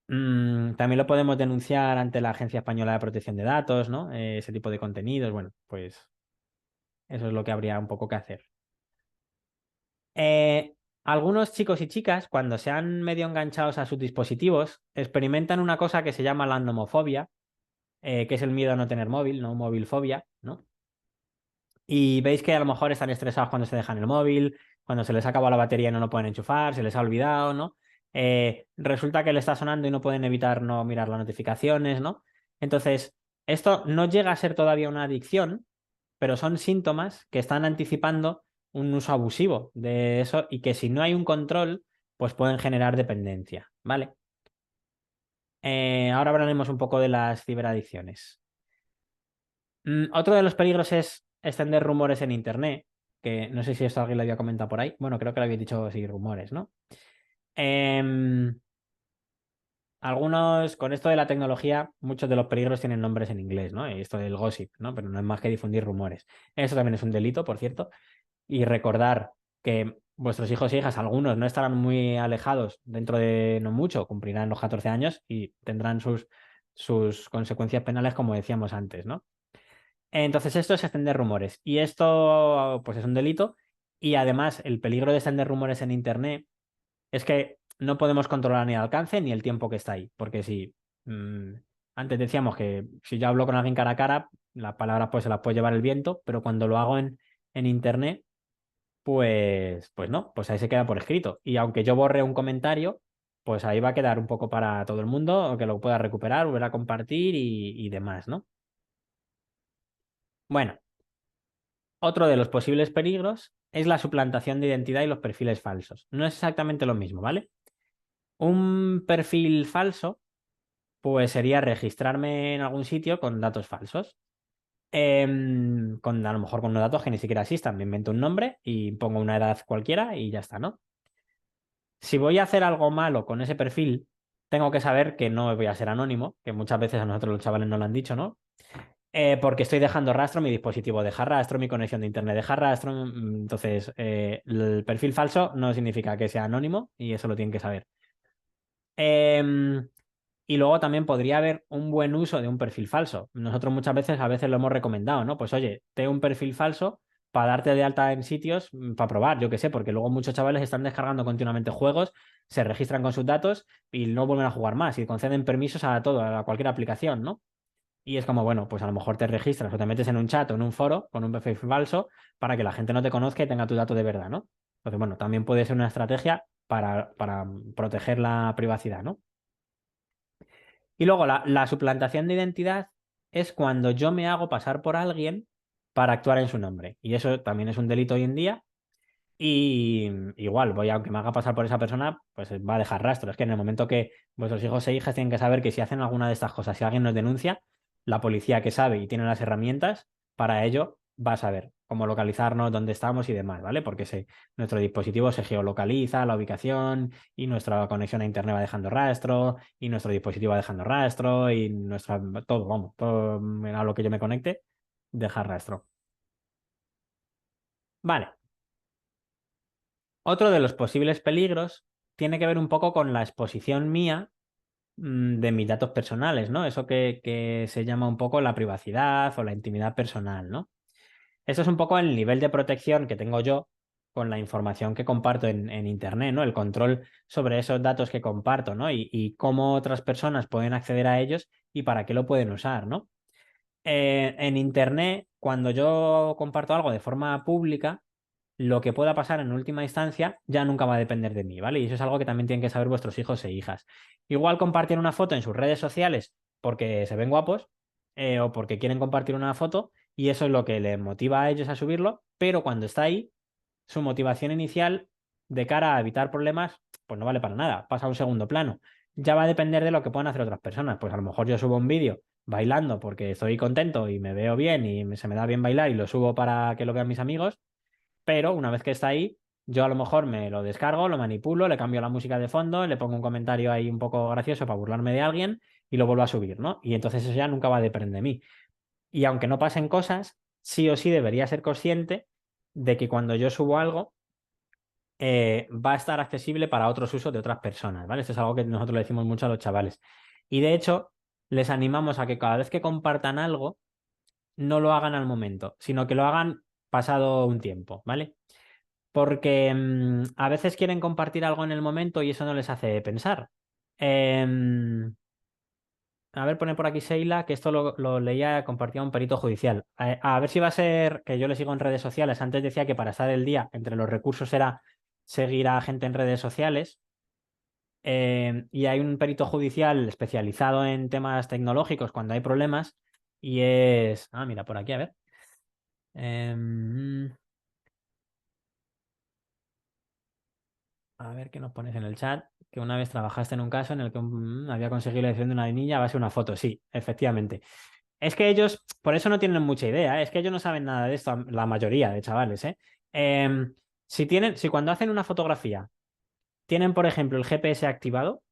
También lo podemos denunciar ante la Agencia Española de Protección de Datos, ¿no? Ese tipo de contenidos, bueno, pues eso es lo que habría un poco que hacer. Eh, Algunos chicos y chicas, cuando se han medio enganchados a sus dispositivos, experimentan una cosa que se llama la nomofobia, que es el miedo a no tener móvil, no movilfobia, ¿no? Y veis que a lo mejor están estresados cuando se dejan el móvil, cuando se les ha acabado la batería y no lo pueden enchufar, se les ha olvidado, ¿no? Resulta que le está sonando y no pueden evitar no mirar las notificaciones, ¿no? Entonces, esto no llega a ser todavía una adicción, pero son síntomas que están anticipando un uso abusivo de eso y que si no hay un control, pues pueden generar dependencia, ¿vale? Ahora hablaremos un poco de las ciberadicciones. Otro de los peligros es extender rumores en Internet, que no sé si esto alguien lo había comentado por ahí. Bueno, creo que lo había dicho, sí, rumores, ¿no? Em, Algunos, con esto de la tecnología, muchos de los peligros tienen nombres en inglés, ¿no? Y esto del gossip, ¿no? Pero no es más que difundir rumores. Eso también es un delito, por cierto. Y recordar que vuestros hijos e hijas, algunos no estarán muy alejados dentro de no mucho, cumplirán los 14 años y tendrán sus consecuencias penales, como decíamos antes, ¿no? Entonces, esto es extender rumores. Y esto, pues, es un delito. Y además, el peligro de extender rumores en Internet es que no podemos controlar ni el alcance ni el tiempo que está ahí. Porque si antes decíamos que si yo hablo con alguien cara a cara, las palabras pues se las puede llevar el viento, pero cuando lo hago en Internet, pues no, pues ahí se queda por escrito. Y aunque yo borre un comentario, pues ahí va a quedar un poco para todo el mundo, que lo pueda recuperar, volver a compartir y demás, ¿no? Bueno. Otro de los posibles peligros es la suplantación de identidad y los perfiles falsos. No es exactamente lo mismo, ¿vale? Un perfil falso, pues sería registrarme en algún sitio con datos falsos. A lo mejor con unos datos que ni siquiera existan. Me invento un nombre y pongo una edad cualquiera y ya está, ¿no? Si voy a hacer algo malo con ese perfil, tengo que saber que no voy a ser anónimo, que muchas veces a nosotros los chavales nos lo han dicho, ¿no? Porque estoy dejando rastro, mi dispositivo deja rastro, mi conexión de internet deja rastro. Entonces, el perfil falso no significa que sea anónimo y eso lo tienen que saber. Em, y luego también podría haber un buen uso de un perfil falso. Nosotros muchas veces, a veces lo hemos recomendado, ¿no? Pues oye, ten un perfil falso para darte de alta en sitios, para probar, yo qué sé, porque luego muchos chavales están descargando continuamente juegos, se registran con sus datos y no vuelven a jugar más y conceden permisos a todo, a cualquier aplicación, ¿no? Y es como, bueno, pues a lo mejor te registras o te metes en un chat o en un foro con un perfil falso para que la gente no te conozca y tenga tu dato de verdad, ¿no? Entonces, bueno, también puede ser una estrategia para proteger la privacidad, ¿no? Y luego la suplantación de identidad es cuando yo me hago pasar por alguien para actuar en su nombre. Y eso también es un delito hoy en día. Y igual, aunque me haga pasar por esa persona, pues va a dejar rastro. Es que en el momento que vuestros hijos e hijas tienen que saber que si hacen alguna de estas cosas, si alguien nos denuncia, la policía que sabe y tiene las herramientas para ello va a saber cómo localizarnos, dónde estamos y demás, ¿vale? Porque nuestro dispositivo se geolocaliza, la ubicación y nuestra conexión a internet va dejando rastro y nuestro dispositivo va dejando rastro y todo, vamos, todo a lo que yo me conecte, deja rastro. Vale. Otro de los posibles peligros tiene que ver un poco con la exposición mía de mis datos personales, ¿no? Eso que se llama un poco la privacidad o la intimidad personal, ¿no? Eso es un poco el nivel de protección que tengo yo con la información que comparto en Internet, ¿no? El control sobre esos datos que comparto, ¿no? Y cómo otras personas pueden acceder a ellos y para qué lo pueden usar, ¿no? En Internet, cuando yo comparto algo de forma pública, lo que pueda pasar en última instancia ya nunca va a depender de mí, ¿vale? Y eso es algo que también tienen que saber vuestros hijos e hijas. Igual compartir una foto en sus redes sociales porque se ven guapos o porque quieren compartir una foto y eso es lo que les motiva a ellos a subirlo, pero cuando está ahí, su motivación inicial de cara a evitar problemas, pues no vale para nada, pasa a un segundo plano. ya va a depender de lo que puedan hacer otras personas. Pues a lo mejor yo subo un vídeo bailando porque estoy contento y me veo bien y se me da bien bailar y lo subo para que lo vean mis amigos, pero una vez que está ahí, yo a lo mejor me lo descargo, lo manipulo, le cambio la música de fondo, le pongo un comentario ahí un poco gracioso para burlarme de alguien y lo vuelvo a subir, ¿no? Y entonces eso ya nunca va a depender de mí. Y aunque no pasen cosas, sí o sí debería ser consciente de que cuando yo subo algo, va a estar accesible para otros usos de otras personas, ¿vale? Esto es algo que nosotros le decimos mucho a los chavales. Y de hecho, les animamos a que cada vez que compartan algo, no lo hagan al momento, sino que lo hagan pasado un tiempo, ¿vale? Porque a veces quieren compartir algo en el momento y eso no les hace pensar. Em, a ver, pone por aquí Sheila que esto lo leía, compartía un perito judicial. A ver si va a ser que yo le sigo en redes sociales. Antes decía que para estar el día entre los recursos era seguir a gente en redes sociales. Y hay un perito judicial especializado en temas tecnológicos cuando hay problemas y es... Ah, mira, por aquí, a ver. Em, a ver qué nos pones en el chat. Que una vez trabajaste en un caso en el que había conseguido la edición de una niña a base de una foto. Sí, efectivamente. Es que ellos, por eso no tienen mucha idea, ¿eh? Es que ellos no saben nada de esto, la mayoría de chavales, ¿eh? Si cuando hacen una fotografía tienen, por ejemplo, el GPS activado,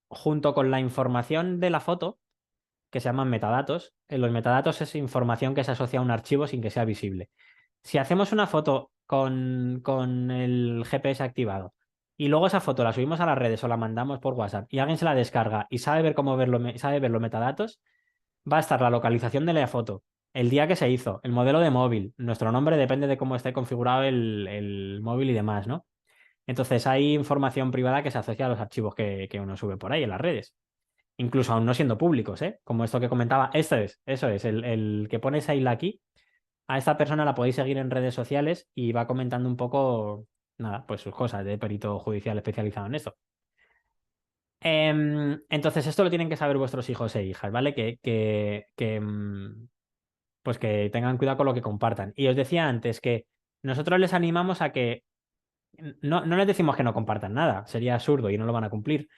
junto con la información de la foto, que se llaman metadatos, en los metadatos es información que se asocia a un archivo sin que sea visible. Si hacemos una foto con el GPS activado y luego esa foto la subimos a las redes o la mandamos por WhatsApp y alguien se la descarga y sabe ver cómo verlo, sabe ver los metadatos, va a estar la localización de la foto, el día que se hizo, el modelo de móvil, nuestro nombre depende de cómo esté configurado el móvil y demás, ¿no? Entonces hay información privada que se asocia a los archivos que uno sube por ahí en las redes, incluso aún no siendo públicos, ¿eh? Como esto que comentaba, eso es, el que pones ahí aquí, a esta persona la podéis seguir en redes sociales y va comentando un poco, nada, pues sus cosas de perito judicial especializado en esto. Entonces, esto lo tienen que saber vuestros hijos e hijas, ¿vale? Pues que tengan cuidado con lo que compartan. Y os decía antes que nosotros les animamos a que no les decimos que no compartan nada, sería absurdo y no lo van a cumplir,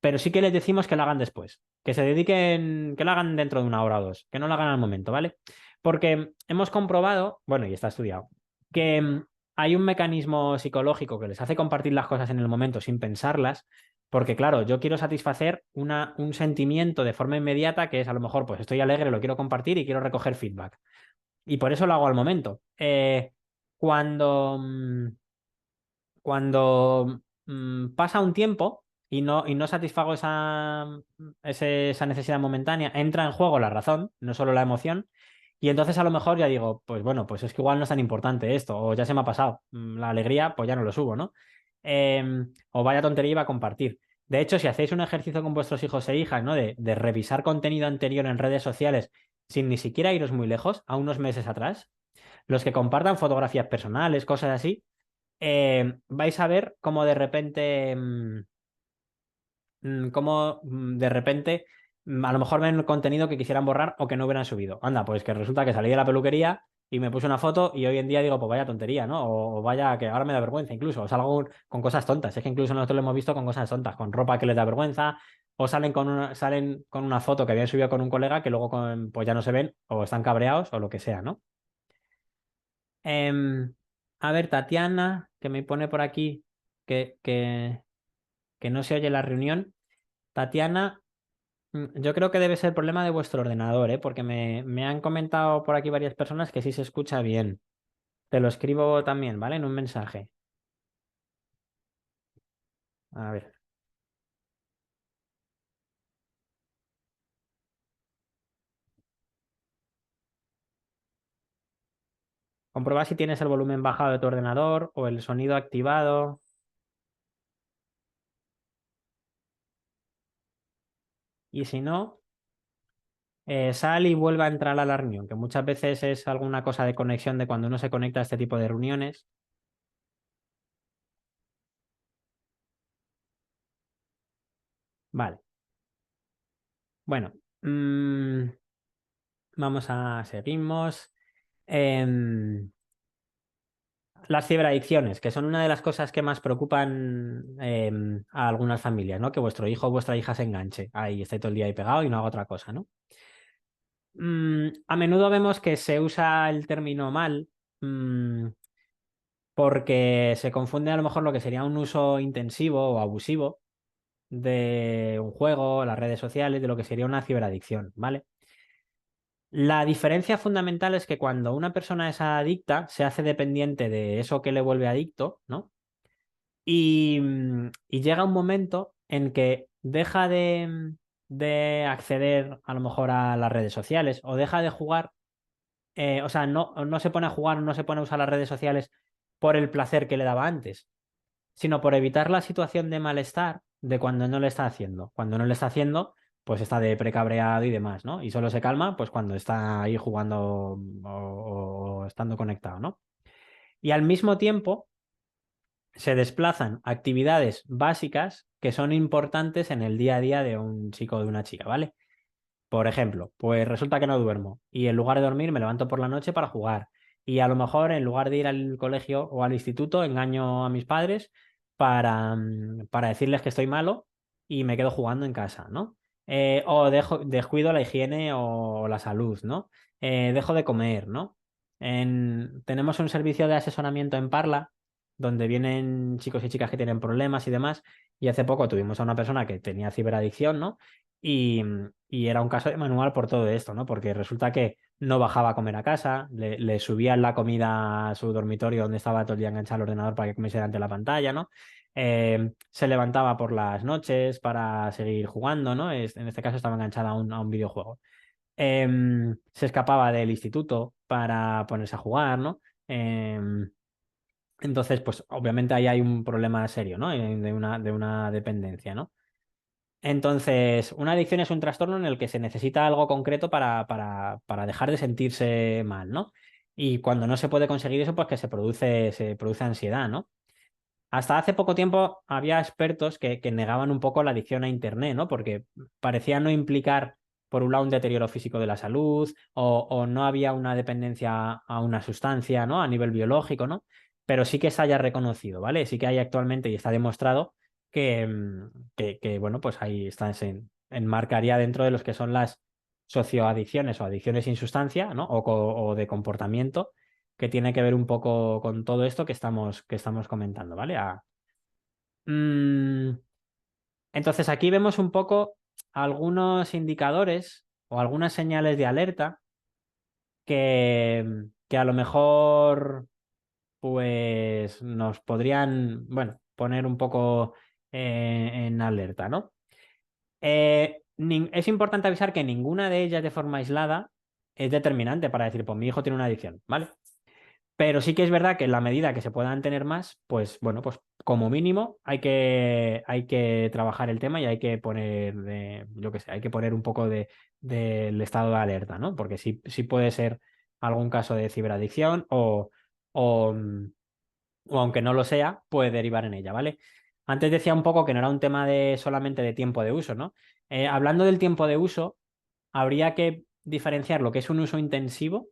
pero sí que les decimos que lo hagan después, que se dediquen, que lo hagan dentro de una hora o dos, que no lo hagan al momento, ¿vale? Porque hemos comprobado, bueno, y está estudiado, que hay un mecanismo psicológico que les hace compartir las cosas en el momento sin pensarlas, porque claro, yo quiero satisfacer un sentimiento de forma inmediata que es a lo mejor, pues estoy alegre, lo quiero compartir y quiero recoger feedback. Y por eso lo hago al momento. Cuando, cuando pasa un tiempo y no satisfago esa necesidad momentánea, entra en juego la razón, no solo la emoción, y entonces a lo mejor ya digo, pues bueno, pues es que igual no es tan importante esto, o ya se me ha pasado, la alegría, pues ya no lo subo, ¿no? O vaya tontería iba a compartir. De hecho, si hacéis un ejercicio con vuestros hijos e hijas, ¿no? De revisar contenido anterior en redes sociales sin ni siquiera iros muy lejos, a unos meses atrás, los que compartan fotografías personales, cosas así, vais a ver cómo de repente, a lo mejor ven contenido que quisieran borrar o que no hubieran subido. Anda, pues que resulta que salí de la peluquería y me puse una foto y hoy en día digo, pues vaya tontería, ¿no? O vaya que ahora me da vergüenza incluso, o salgo con cosas tontas. Es que incluso nosotros lo hemos visto con cosas tontas, con ropa que les da vergüenza, o salen con una foto que habían subido con un colega que luego pues ya no se ven, o están cabreados, o lo que sea, ¿no? Em, a ver, Tatiana, que me pone por aquí que, que, que no se oye la reunión. Tatiana, yo creo que debe ser el problema de vuestro ordenador, ¿eh? Porque me han comentado por aquí varias personas que sí se escucha bien. Te lo escribo también, ¿vale? En un mensaje. A ver. Comprueba si tienes el volumen bajado de tu ordenador o el sonido activado. Y si no, sal y vuelve a entrar a la reunión, que muchas veces es alguna cosa de conexión de cuando uno se conecta a este tipo de reuniones. Vale. Bueno. Vamos a seguimos. Em, las ciberadicciones, que son una de las cosas que más preocupan a algunas familias, ¿no? Que vuestro hijo o vuestra hija se enganche. Ahí esté todo el día ahí pegado y no haga otra cosa, ¿no? A menudo vemos que se usa el término mal, porque se confunde a lo mejor lo que sería un uso intensivo o abusivo de un juego, las redes sociales, de lo que sería una ciberadicción, ¿vale? La diferencia fundamental es que cuando una persona es adicta, se hace dependiente de eso que le vuelve adicto, ¿no? Y llega un momento en que deja de acceder a lo mejor a las redes sociales o deja de jugar, o sea, no se pone a jugar, no se pone a usar las redes sociales por el placer que le daba antes, sino por evitar la situación de malestar de cuando no le está haciendo. Cuando no le está haciendo, pues está de precabreado y demás, ¿no? Y solo se calma pues cuando está ahí jugando o estando conectado, ¿no? Y al mismo tiempo se desplazan actividades básicas que son importantes en el día a día de un chico o de una chica, ¿vale? Por ejemplo, pues resulta que no duermo y en lugar de dormir me levanto por la noche para jugar. Y a lo mejor en lugar de ir al colegio o al instituto, engaño a mis padres para decirles que estoy malo y me quedo jugando en casa, ¿no? O descuido la higiene o la salud, ¿no? Dejo de comer, ¿no? Tenemos un servicio de asesoramiento en Parla donde vienen chicos y chicas que tienen problemas y demás. Y hace poco tuvimos a una persona que tenía ciberadicción, ¿no? Y, y era un caso de manual por todo esto, ¿no? Porque resulta que no bajaba a comer a casa, le subían la comida a su dormitorio donde estaba todo el día enganchado al ordenador para que comiese delante de la pantalla, ¿no? Se levantaba por las noches para seguir jugando, ¿no? En este caso estaba enganchada a un videojuego. Se escapaba del instituto para ponerse a jugar, ¿no? Entonces, pues obviamente ahí hay un problema serio, ¿no? De una dependencia, ¿no? Entonces, una adicción es un trastorno en el que se necesita algo concreto para dejar de sentirse mal, ¿no? Y cuando no se puede conseguir eso, pues que se produce ansiedad, ¿no? Hasta hace poco tiempo había expertos que negaban un poco la adicción a Internet, ¿no? Porque parecía no implicar, por un lado, un deterioro físico de la salud o no había una dependencia a una sustancia, ¿no? A nivel biológico, ¿no? Pero sí que se haya reconocido, ¿vale? Sí que hay actualmente y está demostrado que bueno, pues ahí está, se enmarcaría dentro de los que son las socioadicciones o adicciones sin sustancia, ¿no? O de comportamiento que tiene que ver un poco con todo esto que estamos comentando, ¿vale? Mm, entonces aquí vemos un poco algunos indicadores o algunas señales de alerta que a lo mejor pues nos podrían, bueno, poner un poco en alerta, ¿no? Es importante avisar que ninguna de ellas de forma aislada es determinante para decir, pues mi hijo tiene una adicción, ¿vale? Pero sí que es verdad que en la medida que se puedan tener más, pues bueno, pues como mínimo hay que trabajar el tema y hay que poner, yo qué sé, hay que poner un poco del estado de alerta, ¿no? Porque sí puede ser algún caso de ciberadicción o, mm, o aunque no lo sea, puede derivar en ella, ¿vale? Antes decía un poco que no era un tema de solamente de tiempo de uso, ¿no? Hablando del tiempo de uso, habría que diferenciar lo que es un uso intensivo,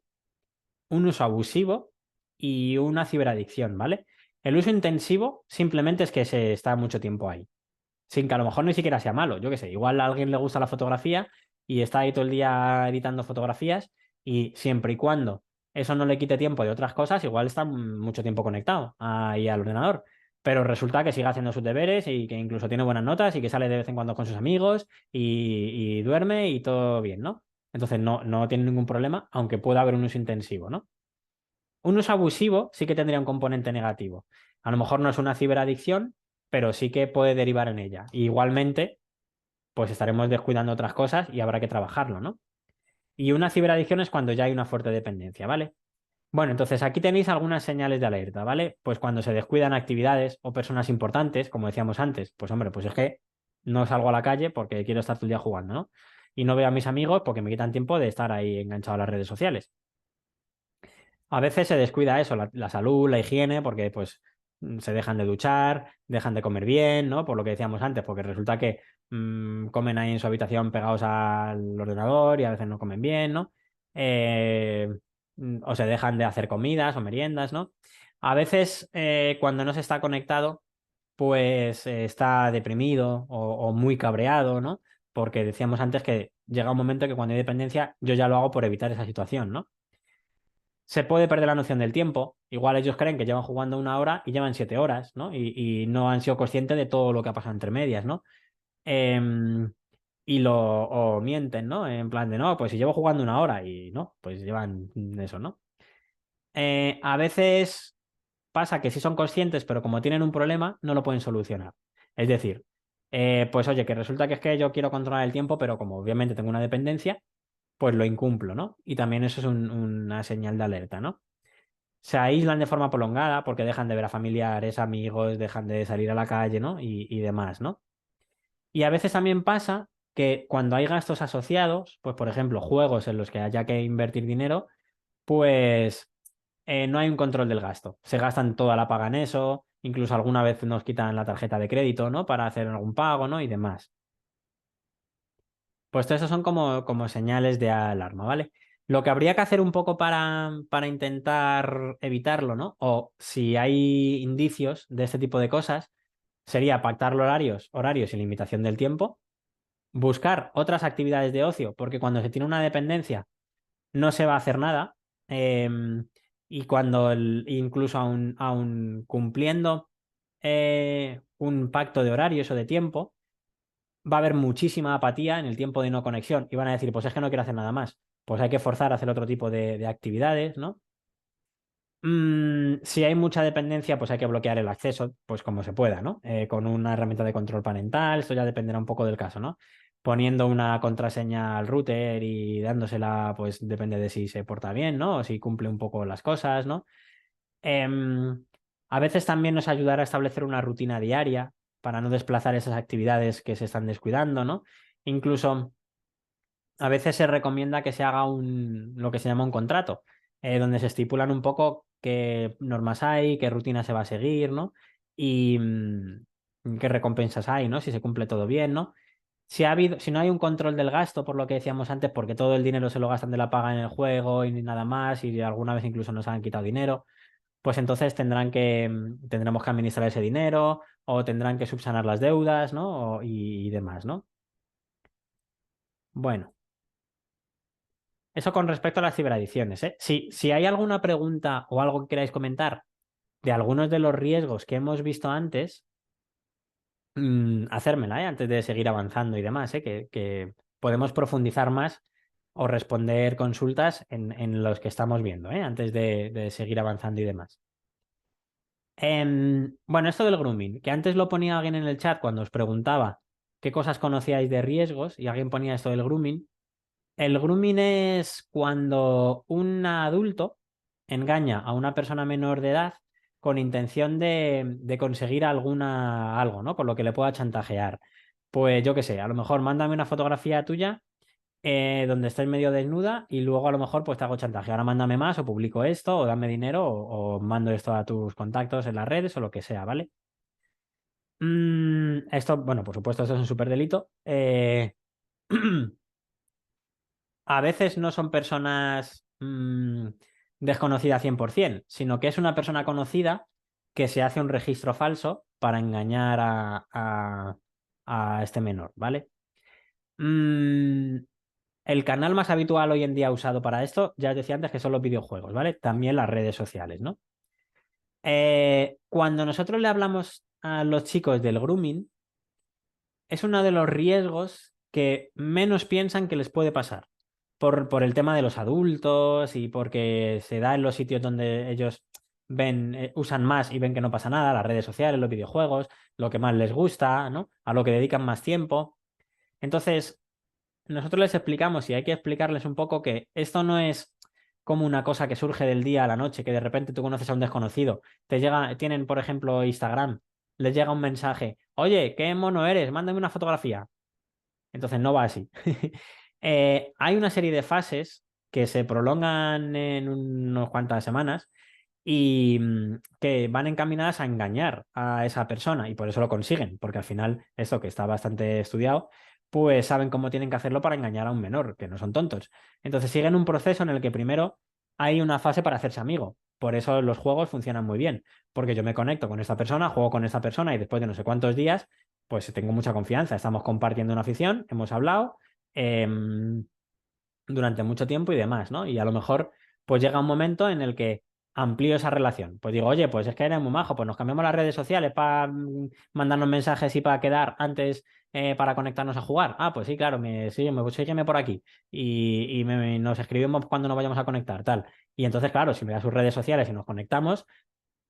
un uso abusivo y una ciberadicción, ¿vale? El uso intensivo simplemente es que se está mucho tiempo ahí, sin que a lo mejor ni siquiera sea malo, yo qué sé, igual a alguien le gusta la fotografía y está ahí todo el día editando fotografías y siempre y cuando eso no le quite tiempo de otras cosas, igual está mucho tiempo conectado ahí al ordenador. Pero resulta que sigue haciendo sus deberes y que incluso tiene buenas notas y que sale de vez en cuando con sus amigos y duerme y todo bien, ¿no? Entonces no tiene ningún problema, aunque pueda haber un uso intensivo, ¿no? Un uso abusivo sí que tendría un componente negativo. A lo mejor no es una ciberadicción, pero sí que puede derivar en ella. Y igualmente, pues estaremos descuidando otras cosas y habrá que trabajarlo, ¿no? Y una ciberadicción es cuando ya hay una fuerte dependencia, ¿vale? Bueno, entonces aquí tenéis algunas señales de alerta, ¿vale? Pues cuando se descuidan actividades o personas importantes, como decíamos antes, pues hombre, pues es que no salgo a la calle porque quiero estar todo el día jugando, ¿no? Y no veo a mis amigos porque me quitan tiempo de estar ahí enganchado a las redes sociales. A veces se descuida eso, la salud, la higiene, porque pues se dejan de duchar, dejan de comer bien, ¿no? Por lo que decíamos antes, porque resulta que comen ahí en su habitación pegados al ordenador y a veces no comen bien, ¿no? O se dejan de hacer comidas o meriendas, ¿no? A veces cuando no se está conectado, pues está deprimido o muy cabreado, ¿no? Porque decíamos antes que llega un momento que cuando hay dependencia yo ya lo hago por evitar esa situación, ¿no? Se puede perder la noción del tiempo. Igual ellos creen que llevan jugando 1 hora y llevan 7 horas, ¿no? Y no han sido conscientes de todo lo que ha pasado entre medias, ¿no? Em, o mienten, ¿no? En plan de, no, pues si llevo jugando 1 hora y no, pues llevan eso, ¿no? A veces pasa que sí son conscientes, pero como tienen un problema, no lo pueden solucionar. Es decir, pues oye, que resulta que es que yo quiero controlar el tiempo, pero como obviamente tengo una dependencia, pues lo incumplo, ¿no? Y también eso es una señal de alerta, ¿no? Se aíslan de forma prolongada porque dejan de ver a familiares, amigos, dejan de salir a la calle, ¿no? Y demás, ¿no? Y a veces también pasa que cuando hay gastos asociados, pues por ejemplo, juegos en los que haya que invertir dinero, pues no hay un control del gasto. Se gastan toda la paga en eso, incluso alguna vez nos quitan la tarjeta de crédito, ¿no? Para hacer algún pago, ¿no? Y demás. Pues todo eso son como señales de alarma, ¿vale? Lo que habría que hacer un poco para intentar evitarlo, ¿no? O si hay indicios de este tipo de cosas, sería pactar horarios y limitación del tiempo, buscar otras actividades de ocio, porque cuando se tiene una dependencia no se va a hacer nada. Y cuando incluso aun cumpliendo un pacto de horarios o de tiempo, va a haber muchísima apatía en el tiempo de no conexión y van a decir, pues es que no quiero hacer nada más. Pues hay que forzar a hacer otro tipo de actividades, ¿no? Si hay mucha dependencia, pues hay que bloquear el acceso, pues como se pueda, ¿no? Con una herramienta de control parental, esto ya dependerá un poco del caso, ¿no? Poniendo una contraseña al router y dándosela, pues depende de si se porta bien, ¿no? O si cumple un poco las cosas, ¿no? Em, a veces también nos ayudará a establecer una rutina diaria para no desplazar esas actividades que se están descuidando, ¿no? Incluso a veces se recomienda que se haga lo que se llama un contrato, donde se estipulan un poco qué normas hay, qué rutina se va a seguir, ¿no? Y qué recompensas hay, ¿no? Si se cumple todo bien, ¿no? Si no hay un control del gasto, por lo que decíamos antes, porque todo el dinero se lo gastan de la paga en el juego y ni nada más, y alguna vez incluso nos han quitado dinero, pues entonces tendremos que administrar ese dinero o tendrán que subsanar las deudas, ¿no? Y demás, ¿no? Bueno. Eso con respecto a las ciberadicciones, ¿eh? Si hay alguna pregunta o algo que queráis comentar de algunos de los riesgos que hemos visto antes, hacérmela, ¿eh? Antes de seguir avanzando y demás, ¿eh? Que podemos profundizar más o responder consultas en los que estamos viendo, ¿eh? Antes de seguir avanzando y demás. Bueno, esto del grooming, que antes lo ponía alguien en el chat cuando os preguntaba qué cosas conocíais de riesgos y alguien ponía esto del grooming. El grooming es cuando un adulto engaña a una persona menor de edad con intención de conseguir algo, ¿no? Con lo que le pueda chantajear. Pues yo qué sé, a lo mejor mándame una fotografía tuya donde estés medio desnuda y luego a lo mejor pues te hago chantaje. Ahora mándame más o publico esto o dame dinero o mando esto a tus contactos en las redes o lo que sea, ¿vale? Esto, bueno, por supuesto, esto es un súper delito. A veces no son personas desconocidas 100%, sino que es una persona conocida que se hace un registro falso para engañar a este menor, ¿vale? Mm, el canal más habitual hoy en día usado para esto, ya os decía antes que son los videojuegos, ¿vale? También las redes sociales, ¿no? Cuando nosotros le hablamos a los chicos del grooming, es uno de los riesgos que menos piensan que les puede pasar. Por el tema de los adultos y porque se da en los sitios donde ellos ven, usan más y ven que no pasa nada, las redes sociales, los videojuegos, lo que más les gusta, ¿no? A lo que dedican más tiempo. Entonces, nosotros les explicamos y hay que explicarles un poco que esto no es como una cosa que surge del día a la noche, que de repente tú conoces a un desconocido. Tienen, por ejemplo, Instagram, les llega un mensaje, oye, qué mono eres, mándame una fotografía. Entonces no va así. Hay una serie de fases que se prolongan en unas cuantas semanas y que van encaminadas a engañar a esa persona y por eso lo consiguen, porque al final esto que está bastante estudiado, pues saben cómo tienen que hacerlo para engañar a un menor, que no son tontos. Entonces siguen un proceso en el que primero hay una fase para hacerse amigo. Por eso los juegos funcionan muy bien, porque yo me conecto con esta persona, juego con esta persona y después de no sé cuántos días, pues tengo mucha confianza. Estamos compartiendo una afición, hemos hablado durante mucho tiempo y demás, ¿no? Y a lo mejor, pues llega un momento en el que amplío esa relación. Pues digo, oye, pues es que eres muy majo, pues nos cambiamos las redes sociales para mandarnos mensajes y para quedar antes para conectarnos a jugar. Ah, pues sí, claro, sígueme por aquí y nos escribimos cuando nos vayamos a conectar, tal. Y entonces, claro, si me da sus redes sociales y nos conectamos,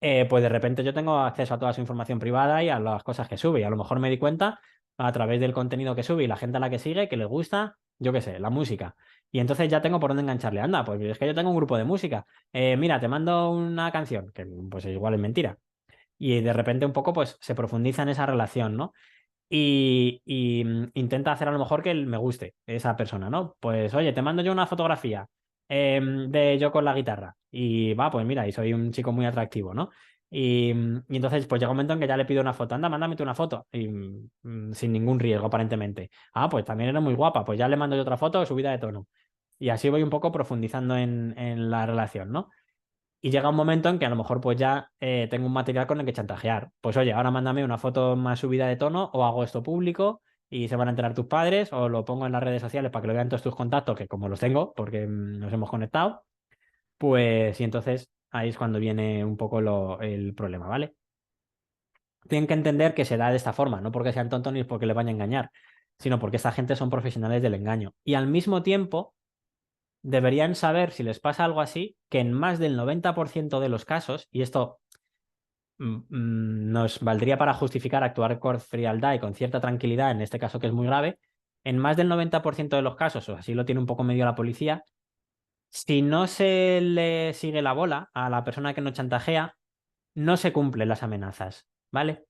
pues de repente yo tengo acceso a toda su información privada y a las cosas que sube. Y a lo mejor me di cuenta a través del contenido que sube y la gente a la que sigue que le gusta, yo qué sé, la música. Y entonces ya tengo por dónde engancharle. Anda, pues es que yo tengo un grupo de música. Mira, te mando una canción, que pues igual es mentira. Y de repente un poco pues se profundiza en esa relación, ¿no? Y intenta hacer a lo mejor que me guste esa persona, ¿no? Pues oye, te mando yo una fotografía de yo con la guitarra y va, pues mira, y soy un chico muy atractivo, ¿no? Y entonces pues llega un momento en que ya le pido una foto, anda, mándame tú una foto y sin ningún riesgo aparentemente. Ah, pues también era muy guapa, pues ya le mando yo otra foto subida de tono. Y así voy un poco profundizando en la relación, ¿no? Y llega un momento en que a lo mejor pues ya tengo un material con el que chantajear. Pues oye, ahora mándame una foto más subida de tono o hago esto público y se van a enterar tus padres o lo pongo en las redes sociales para que lo vean todos tus contactos, que como los tengo porque nos hemos conectado, pues y entonces ahí es cuando viene un poco el problema, ¿vale? Tienen que entender que se da de esta forma, no porque sean tontos ni porque les vayan a engañar, sino porque esta gente son profesionales del engaño. Y al mismo tiempo deberían saber, si les pasa algo así, que en más del 90% de los casos, y esto nos valdría para justificar actuar con frialdad y con cierta tranquilidad, en este caso que es muy grave, en más del 90% de los casos, o así lo tiene un poco medio la policía, si no se le sigue la bola a la persona que nos chantajea, no se cumplen las amenazas, ¿vale?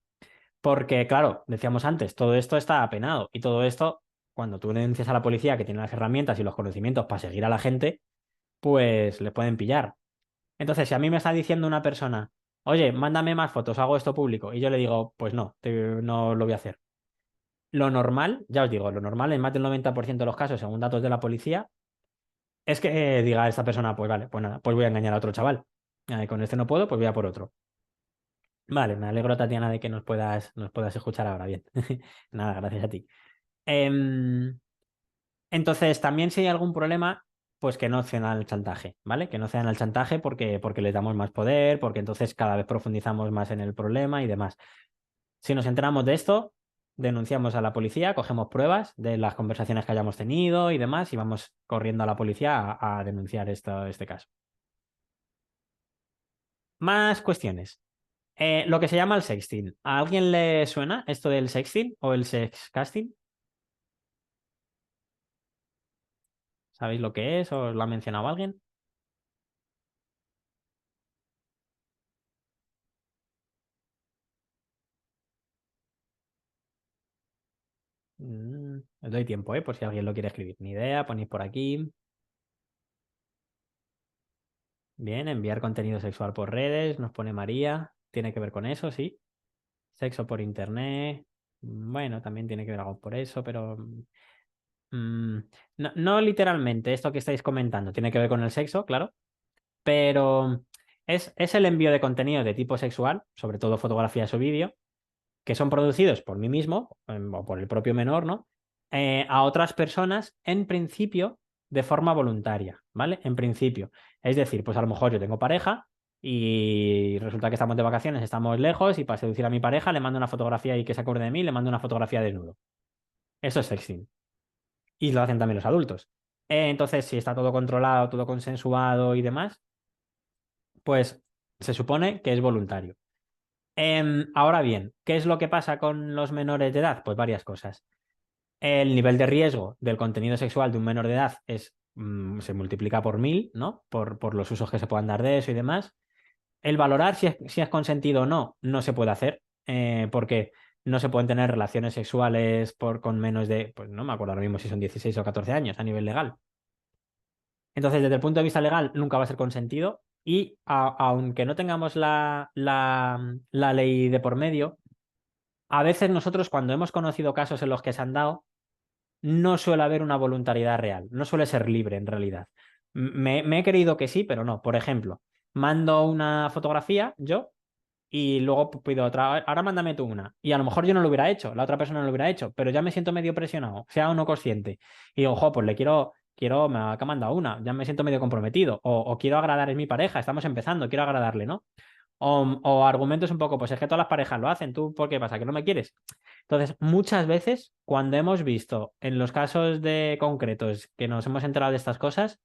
Porque, claro, decíamos antes, todo esto está apenado y todo esto, cuando tú denuncias a la policía que tiene las herramientas y los conocimientos para seguir a la gente, pues le pueden pillar. Entonces, si a mí me está diciendo una persona, oye, mándame más fotos, hago esto público, y yo le digo, pues no, no lo voy a hacer. Lo normal, ya os digo, lo normal en más del 90% de los casos, según datos de la policía, es que diga esta persona, pues vale, pues nada, pues voy a engañar a otro chaval. Con este no puedo, pues voy a por otro. Vale, me alegro, Tatiana, de que nos puedas escuchar ahora bien. Nada, gracias a ti. Em, Entonces, también si hay algún problema, pues que no cedan al chantaje, ¿vale? Que no cedan al chantaje porque les damos más poder, porque entonces cada vez profundizamos más en el problema y demás. Si nos enteramos de esto, denunciamos a la policía, cogemos pruebas de las conversaciones que hayamos tenido y demás y vamos corriendo a la policía a denunciar este caso. Más cuestiones. Lo que se llama el sexting. ¿A alguien le suena esto del sexting o el sexcasting? ¿Sabéis lo que es o lo ha mencionado alguien? Os doy tiempo, por si alguien lo quiere escribir. Ni idea, ponéis por aquí. Bien, enviar contenido sexual por redes, nos pone María. Tiene que ver con eso, sí. Sexo por internet. Bueno, también tiene que ver algo por eso, pero mm, no, no literalmente esto que estáis comentando. Tiene que ver con el sexo, claro, pero es el envío de contenido de tipo sexual, sobre todo fotografías o vídeo, que son producidos por mí mismo o por el propio menor, ¿no? A otras personas, en principio, de forma voluntaria, ¿vale? En principio. Es decir, pues a lo mejor yo tengo pareja y resulta que estamos de vacaciones, estamos lejos y para seducir a mi pareja le mando una fotografía y que se acuerde de mí, le mando una fotografía desnudo. Eso es sexting. Y lo hacen también los adultos. Entonces, si está todo controlado, todo consensuado y demás, pues se supone que es voluntario. Ahora bien, ¿qué es lo que pasa con los menores de edad? Pues varias cosas. El nivel de riesgo del contenido sexual de un menor de edad se multiplica por 1000, ¿no? Por los usos que se puedan dar de eso y demás. El valorar si es consentido o no, no se puede hacer, porque no se pueden tener relaciones sexuales con menos de, pues no me acuerdo ahora mismo si son 16 o 14 años a nivel legal. Entonces, desde el punto de vista legal, nunca va a ser consentido y aunque no tengamos la ley de por medio, a veces nosotros cuando hemos conocido casos en los que se han dado, no suele haber una voluntariedad real, no suele ser libre en realidad. Me he creído que sí, pero no. Por ejemplo, mando una fotografía yo y luego pido otra, ahora mándame tú una. Y a lo mejor yo no lo hubiera hecho, la otra persona no lo hubiera hecho, pero ya me siento medio presionado, sea o no consciente. Y digo, ojo, pues le quiero, me ha mandado una, ya me siento medio comprometido. O quiero agradar, es mi pareja, estamos empezando, quiero agradarle, ¿no? O argumentos un poco, pues es que todas las parejas lo hacen, ¿tú por qué pasa? ¿Que no me quieres? Entonces, muchas veces, cuando hemos visto en los casos de concretos que nos hemos enterado de estas cosas,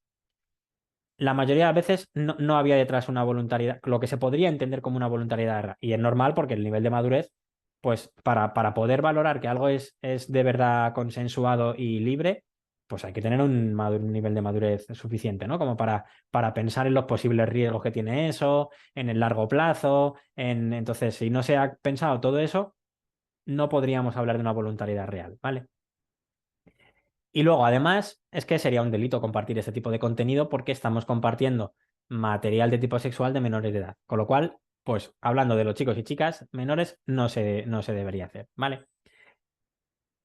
la mayoría de las veces no había detrás una voluntariedad, lo que se podría entender como una voluntariedad. Y es normal porque el nivel de madurez, pues para poder valorar que algo es de verdad consensuado y libre, pues hay que tener un nivel de madurez suficiente, ¿no? Como para pensar en los posibles riesgos que tiene eso, en el largo plazo, entonces, si no se ha pensado todo eso, no podríamos hablar de una voluntariedad real, ¿vale? Y luego, además, es que sería un delito compartir este tipo de contenido porque estamos compartiendo material de tipo sexual de menores de edad. Con lo cual, pues hablando de los chicos y chicas menores, no se debería hacer, ¿vale?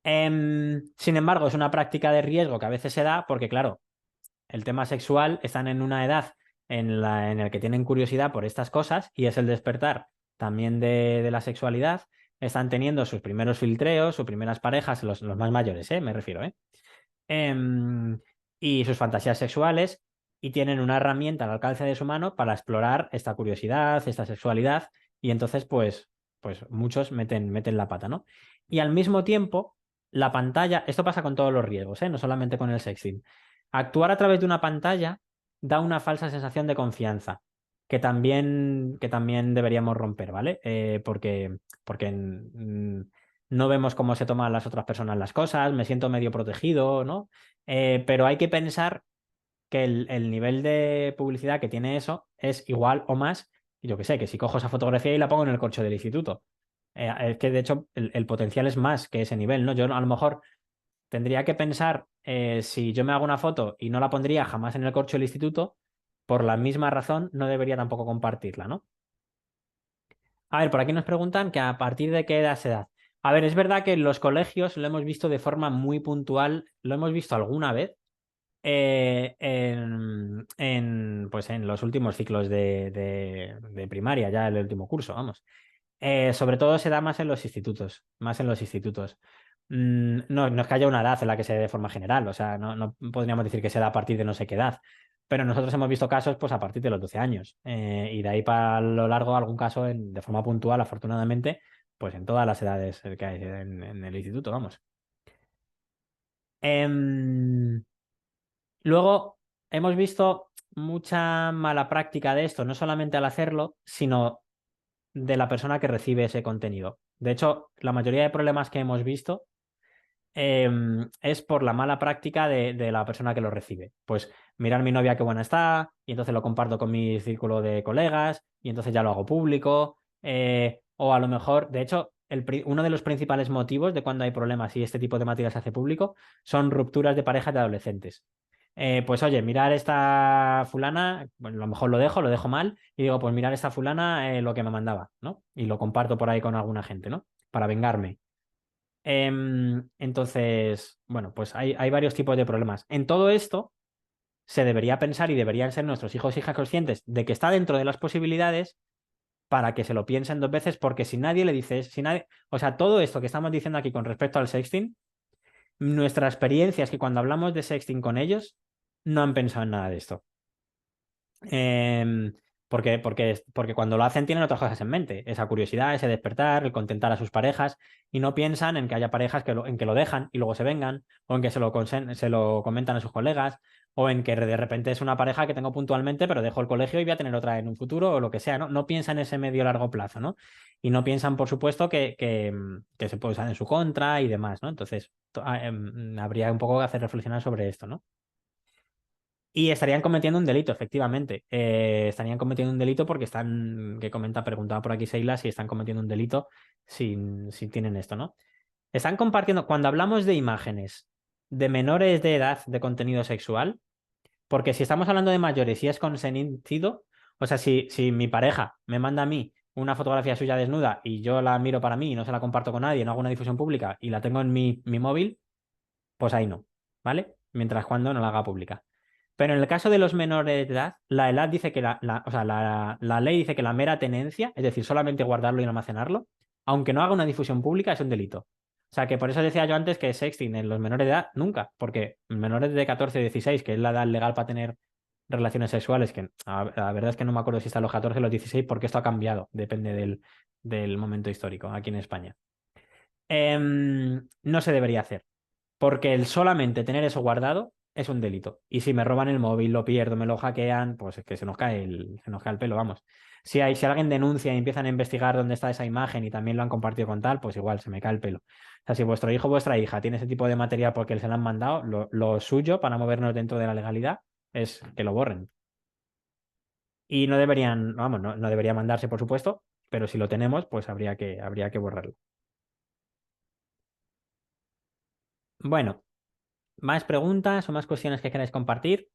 Sin embargo, es una práctica de riesgo que a veces se da porque, claro, el tema sexual están en una edad en el que tienen curiosidad por estas cosas y es el despertar también de la sexualidad. Están teniendo sus primeros filtreos, sus primeras parejas, los más mayores, me refiero, em, y sus fantasías sexuales y tienen una herramienta al alcance de su mano para explorar esta curiosidad, esta sexualidad y entonces pues muchos meten la pata, ¿no? Y al mismo tiempo, la pantalla, esto pasa con todos los riesgos, no solamente con el sexting. Actuar a través de una pantalla da una falsa sensación de confianza que también deberíamos romper, ¿vale? Porque no vemos cómo se toman las otras personas las cosas, me siento medio protegido, ¿no? Pero hay que pensar que el nivel de publicidad que tiene eso es igual o más, yo que sé, que si cojo esa fotografía y la pongo en el corcho del instituto. Es que de hecho el potencial es más que ese nivel, ¿no? Yo a lo mejor tendría que pensar si yo me hago una foto y no la pondría jamás en el corcho del instituto, por la misma razón no debería tampoco compartirla, ¿no? A ver, por aquí nos preguntan que a partir de qué edad se da. A ver, es verdad que en los colegios lo hemos visto de forma muy puntual, lo hemos visto alguna vez pues en los últimos ciclos de primaria, ya el último curso, vamos. Sobre todo se da más en los institutos, más en los institutos. No es que haya una edad en la que se dé de forma general, o sea, no podríamos decir que se da a partir de no sé qué edad, pero nosotros hemos visto casos pues a partir de los 12 años y de ahí para lo largo algún caso de forma puntual, afortunadamente, pues en todas las edades que hay en el instituto, vamos. Em, Luego hemos visto mucha mala práctica de esto, no solamente al hacerlo, sino de la persona que recibe ese contenido. De hecho, la mayoría de problemas que hemos visto es por la mala práctica de la persona que lo recibe. Pues mirar mi novia qué buena está, y entonces lo comparto con mi círculo de colegas, y entonces ya lo hago público. O a lo mejor, de hecho, uno de los principales motivos de cuando hay problemas y este tipo de material se hace público son rupturas de parejas de adolescentes. Pues oye, mirar esta fulana, bueno, a lo mejor lo dejo mal, y digo, pues mirar esta fulana lo que me mandaba, ¿no? Y lo comparto por ahí con alguna gente, ¿no? Para vengarme. Entonces, bueno, pues hay varios tipos de problemas. En todo esto se debería pensar y deberían ser nuestros hijos e hijas conscientes de que está dentro de las posibilidades para que se lo piensen dos veces, porque si nadie le dice, si nadie, o sea, todo esto que estamos diciendo aquí con respecto al sexting, nuestra experiencia es que cuando hablamos de sexting con ellos, no han pensado en nada de esto. Em, porque cuando lo hacen tienen otras cosas en mente, esa curiosidad, ese despertar, el contentar a sus parejas, y no piensan en que haya parejas en que lo dejan y luego se vengan, o en que se lo comentan a sus colegas, o en que de repente es una pareja que tengo puntualmente, pero dejo el colegio y voy a tener otra en un futuro, o lo que sea, ¿no? No piensan en ese medio largo plazo, ¿no? Y no piensan, por supuesto, que se puede usar en su contra y demás, ¿no? Entonces, habría un poco que hacer reflexionar sobre esto, ¿no? Y estarían cometiendo un delito, efectivamente. Estarían cometiendo un delito porque preguntaba por aquí Seila si están cometiendo un delito si tienen esto, ¿no? Están compartiendo, cuando hablamos de imágenes de menores de edad de contenido sexual, porque si estamos hablando de mayores y es consentido, o sea, si mi pareja me manda a mí una fotografía suya desnuda y yo la miro para mí y no se la comparto con nadie, no hago una difusión pública y la tengo en mi móvil, pues ahí no, ¿vale? Mientras cuando no la haga pública. Pero en el caso de los menores de edad, la edad dice que o sea, la ley dice que la mera tenencia, es decir, solamente guardarlo y almacenarlo, aunque no haga una difusión pública, es un delito. O sea, que por eso decía yo antes que sexting en los menores de edad, nunca, porque menores de 14 o 16, que es la edad legal para tener relaciones sexuales, que la verdad es que no me acuerdo si está a los 14 o los 16, porque esto ha cambiado, depende del momento histórico aquí en España. No se debería hacer. Porque el solamente tener eso guardado es un delito. Y si me roban el móvil, lo pierdo, me lo hackean, pues es que se nos cae el pelo, vamos. Si alguien denuncia y empiezan a investigar dónde está esa imagen y también lo han compartido con tal, pues igual se me cae el pelo. O sea, si vuestro hijo o vuestra hija tiene ese tipo de material porque se lo han mandado, lo suyo para movernos dentro de la legalidad es que lo borren. Y no deberían, vamos, no debería mandarse, por supuesto, pero si lo tenemos, pues habría que borrarlo. Bueno, ¿más preguntas o más cuestiones que queráis compartir?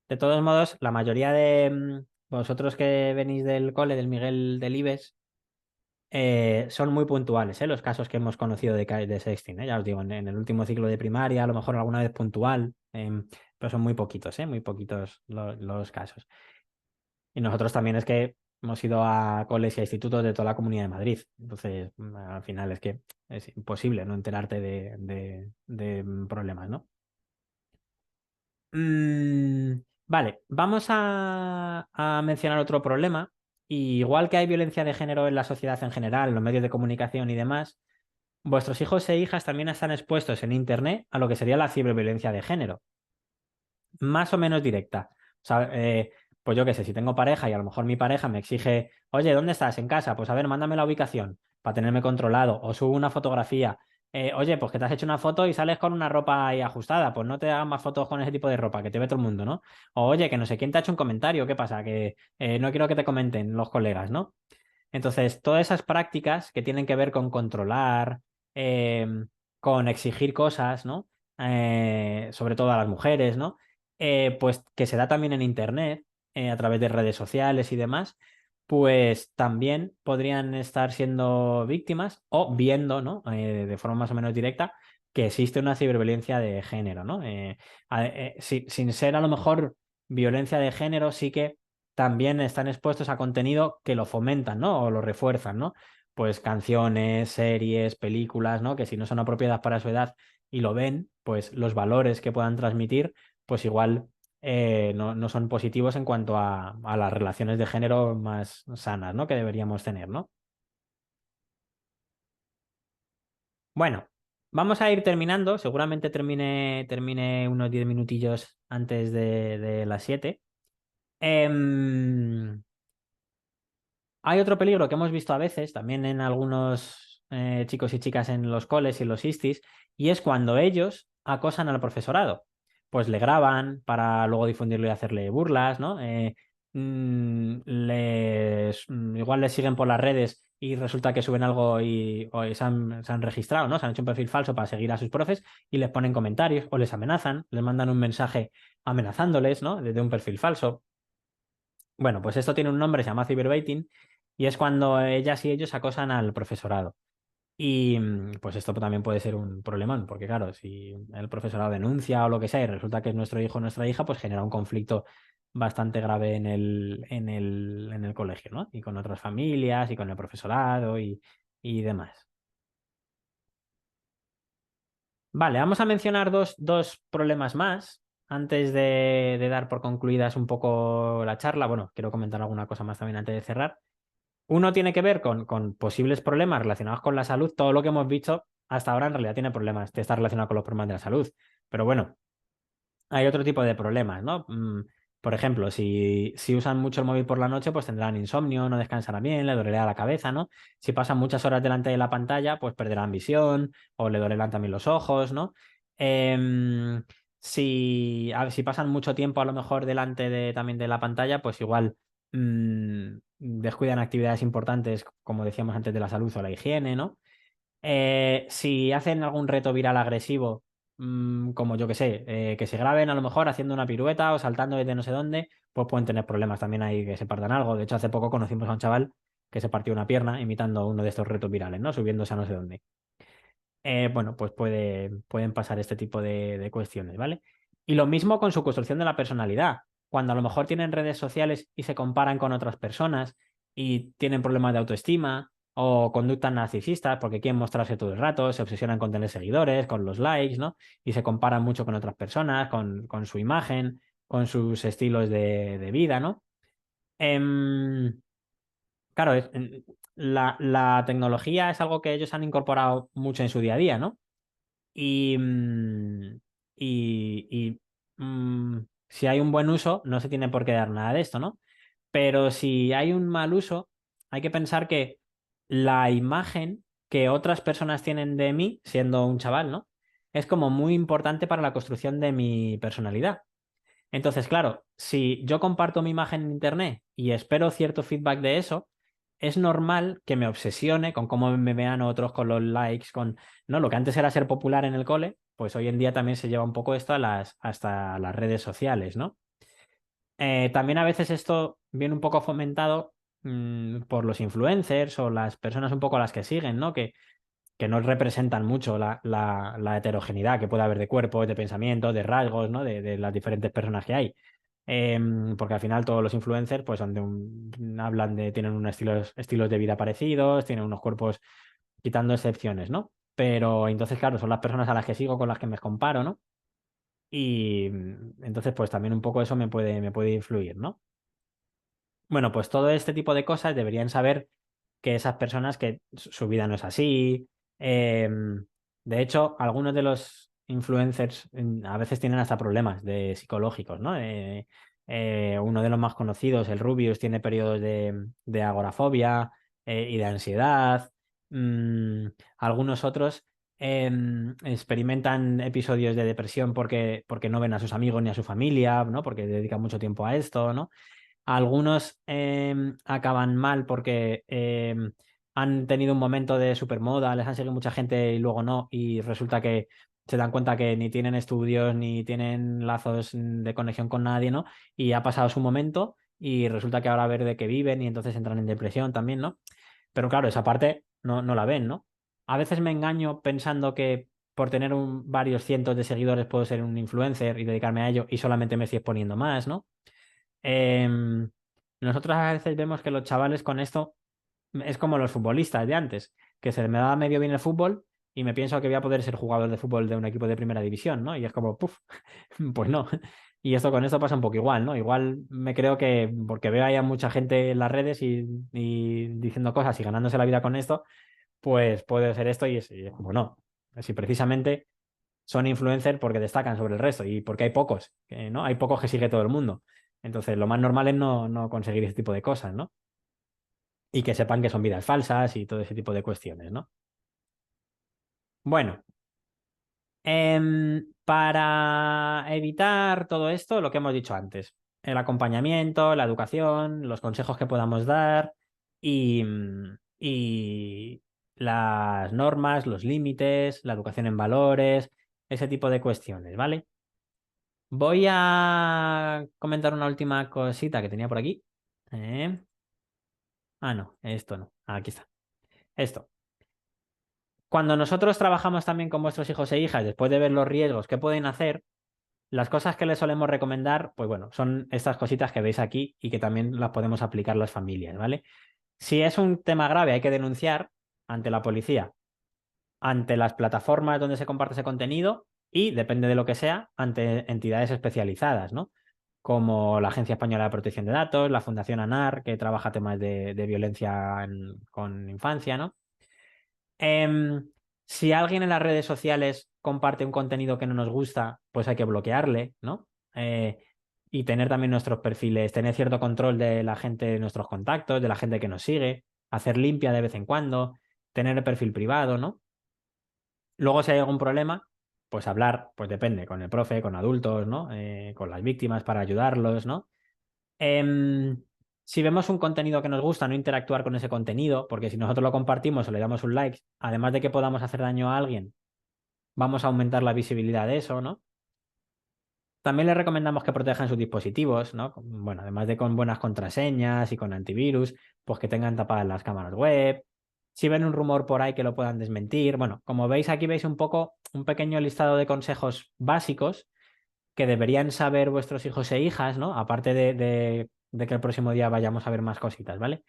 De todos modos, la mayoría de vosotros que venís del cole, del Miguel Delibes, son muy puntuales, los casos que hemos conocido de sexting, Ya os digo, en el último ciclo de primaria, a lo mejor alguna vez puntual, pero son muy poquitos, muy poquitos los casos. Y nosotros también es que hemos ido a coles y a institutos de toda la Comunidad de Madrid. Entonces, al final es que es imposible no enterarte de problemas, ¿no? Vale, vamos a mencionar otro problema. Y igual que hay violencia de género en la sociedad en general, en los medios de comunicación y demás, vuestros hijos e hijas también están expuestos en Internet a lo que sería la ciberviolencia de género, más o menos directa. O sea, pues yo qué sé, si tengo pareja y a lo mejor mi pareja me exige, oye, ¿dónde estás? ¿En casa? Pues a ver, mándame la ubicación para tenerme controlado. O subo una fotografía. Oye, pues que te has hecho una foto y sales con una ropa ahí ajustada. Pues no te hagas más fotos con ese tipo de ropa, que te ve todo el mundo, ¿no? O oye, que no sé quién te ha hecho un comentario, ¿qué pasa? Que no quiero que te comenten los colegas, ¿no? Entonces, todas esas prácticas que tienen que ver con controlar, con exigir cosas, ¿no? Sobre todo a las mujeres, ¿no? Pues que se da también en Internet, a través de redes sociales y demás, pues también podrían estar siendo víctimas o viendo, ¿no? De forma más o menos directa, que existe una ciberviolencia de género, ¿no? Sin ser a lo mejor violencia de género, sí que también están expuestos a contenido que lo fomentan, ¿no? O lo refuerzan, ¿no? Pues canciones, series, películas, ¿no? Que si no son apropiadas para su edad y lo ven, pues los valores que puedan transmitir, pues igual no son positivos en cuanto a las relaciones de género más sanas, ¿no? Que deberíamos tener, ¿no? Bueno, vamos a ir terminando. Seguramente termine unos 10 minutillos antes de las 7. Hay otro peligro que hemos visto a veces, también en algunos chicos y chicas en los coles y los istis, y es cuando ellos acosan al profesorado. Pues le graban para luego difundirlo y hacerle burlas, ¿no? Igual les siguen por las redes y resulta que suben algo o se han registrado, ¿no? Se han hecho un perfil falso para seguir a sus profes y les ponen comentarios o les amenazan, les mandan un mensaje amenazándoles, ¿no? Desde un perfil falso. Bueno, pues esto tiene un nombre, se llama cyberbaiting, y es cuando ellas y ellos acosan al profesorado. Y pues esto también puede ser un problemón, porque claro, si el profesorado denuncia o lo que sea y resulta que es nuestro hijo o nuestra hija, pues genera un conflicto bastante grave en el colegio, ¿no? Y con otras familias y con el profesorado y demás. Vale, vamos a mencionar dos problemas más antes de dar por concluidas un poco la charla. Bueno, quiero comentar alguna cosa más también antes de cerrar. Uno tiene que ver con posibles problemas relacionados con la salud. Todo lo que hemos visto hasta ahora en realidad tiene problemas, está relacionado con los problemas de la salud. Pero bueno, hay otro tipo de problemas, ¿no? Por ejemplo, si usan mucho el móvil por la noche, pues tendrán insomnio, no descansarán bien, le dolerá la cabeza, ¿no? Si pasan muchas horas delante de la pantalla, pues perderán visión o le dolerán también los ojos, ¿no? Em, si pasan mucho tiempo a lo mejor delante también de la pantalla, pues igual descuidan actividades importantes, como decíamos antes, de la salud o la higiene, ¿no? Si hacen algún reto viral agresivo, como yo que sé, que se graben a lo mejor haciendo una pirueta o saltando desde no sé dónde, pues pueden tener problemas también ahí que se partan algo. De hecho, hace poco conocimos a un chaval que se partió una pierna imitando uno de estos retos virales, ¿no? Subiéndose a no sé dónde. Bueno, pues pueden pasar este tipo de cuestiones, ¿vale? Y lo mismo con su construcción de la personalidad. Cuando a lo mejor tienen redes sociales y se comparan con otras personas y tienen problemas de autoestima o conductas narcisistas porque quieren mostrarse todo el rato, se obsesionan con tener seguidores, con los likes, ¿no? Y se comparan mucho con otras personas, con su imagen, con sus estilos de vida, ¿no? Em, claro, la tecnología es algo que ellos han incorporado mucho en su día a día, ¿no? Y, si hay un buen uso, no se tiene por qué dar nada de esto, ¿no? Pero si hay un mal uso, hay que pensar que la imagen que otras personas tienen de mí, siendo un chaval, ¿no? Es como muy importante para la construcción de mi personalidad. Entonces, claro, si yo comparto mi imagen en internet y espero cierto feedback de eso, es normal que me obsesione con cómo me vean otros, con los likes, con, ¿no? Lo que antes era ser popular en el cole, pues hoy en día también se lleva un poco esto hasta las redes sociales, ¿no? También a veces esto viene un poco fomentado por los influencers o las personas un poco a las que siguen, ¿no? Que no representan mucho la heterogeneidad que puede haber de cuerpos, de pensamientos, de rasgos, ¿no? De las diferentes personas que hay. Porque al final todos los influencers pues son hablan tienen unos estilos de vida parecidos, tienen unos cuerpos quitando excepciones, ¿no? Pero entonces, claro, son las personas a las que sigo, con las que me comparo, ¿no? Y entonces, pues también un poco eso me puede influir, ¿no? Bueno, pues todo este tipo de cosas deberían saber que esas personas que su vida no es así. De hecho, algunos de los influencers a veces tienen hasta problemas psicológicos, ¿no? Uno de los más conocidos, el Rubius, tiene periodos de agorafobia y de ansiedad. Algunos otros experimentan episodios de depresión porque no ven a sus amigos ni a su familia, ¿no? Porque dedican mucho tiempo a esto, ¿no? Algunos acaban mal porque han tenido un momento de supermoda, les han seguido mucha gente y luego no, y resulta que se dan cuenta que ni tienen estudios ni tienen lazos de conexión con nadie, ¿no? Y ha pasado su momento y resulta que ahora ver de qué viven y entonces entran en depresión también, ¿no? Pero claro, esa parte no la ven, ¿no? A veces me engaño pensando que por tener varios cientos de seguidores puedo ser un influencer y dedicarme a ello y solamente me estoy exponiendo más, ¿no? Em, Nosotros a veces vemos que los chavales con esto es como los futbolistas de antes, que se me da medio bien el fútbol y me pienso que voy a poder ser jugador de fútbol de un equipo de primera división, ¿no? Y es como, puf, pues no. Y esto con esto pasa un poco igual, ¿no? Igual me creo que porque veo ahí a mucha gente en las redes y diciendo cosas y ganándose la vida con esto, pues puede ser esto y es como no. Si precisamente son influencers porque destacan sobre el resto y porque hay pocos, ¿no? Hay pocos que sigue todo el mundo. Entonces, lo más normal es no conseguir ese tipo de cosas, ¿no? Y que sepan que son vidas falsas y todo ese tipo de cuestiones, ¿no? Bueno, para evitar todo esto, lo que hemos dicho antes, el acompañamiento, la educación, los consejos que podamos dar y las normas, los límites, la educación en valores, ese tipo de cuestiones, ¿vale? Voy a comentar una última cosita que tenía por aquí. Eh, no, esto no. Aquí está. Esto. Cuando nosotros trabajamos también con vuestros hijos e hijas, después de ver los riesgos que pueden hacer, las cosas que les solemos recomendar, pues bueno, son estas cositas que veis aquí y que también las podemos aplicar las familias, ¿vale? Si es un tema grave, hay que denunciar ante la policía, ante las plataformas donde se comparte ese contenido y, depende de lo que sea, ante entidades especializadas, ¿no? Como la Agencia Española de Protección de Datos, la Fundación ANAR, que trabaja temas de violencia con infancia, ¿no? Em, si alguien en las redes sociales comparte un contenido que no nos gusta, pues hay que bloquearle, ¿no? Y tener también nuestros perfiles, tener cierto control de la gente, de nuestros contactos, de la gente que nos sigue, hacer limpia de vez en cuando, tener el perfil privado, ¿no? Luego, si hay algún problema, pues hablar, pues depende, con el profe, con adultos, ¿no? Con las víctimas para ayudarlos, ¿no? Em, si vemos un contenido que nos gusta, no interactuar con ese contenido, porque si nosotros lo compartimos o le damos un like, además de que podamos hacer daño a alguien, vamos a aumentar la visibilidad de eso, ¿no? También les recomendamos que protejan sus dispositivos, ¿no? Bueno, además de con buenas contraseñas y con antivirus, pues que tengan tapadas las cámaras web. Si ven un rumor por ahí que lo puedan desmentir. Bueno, como veis aquí veis un poco un pequeño listado de consejos básicos que deberían saber vuestros hijos e hijas, ¿no? Aparte de que el próximo día vayamos a ver más cositas, ¿vale?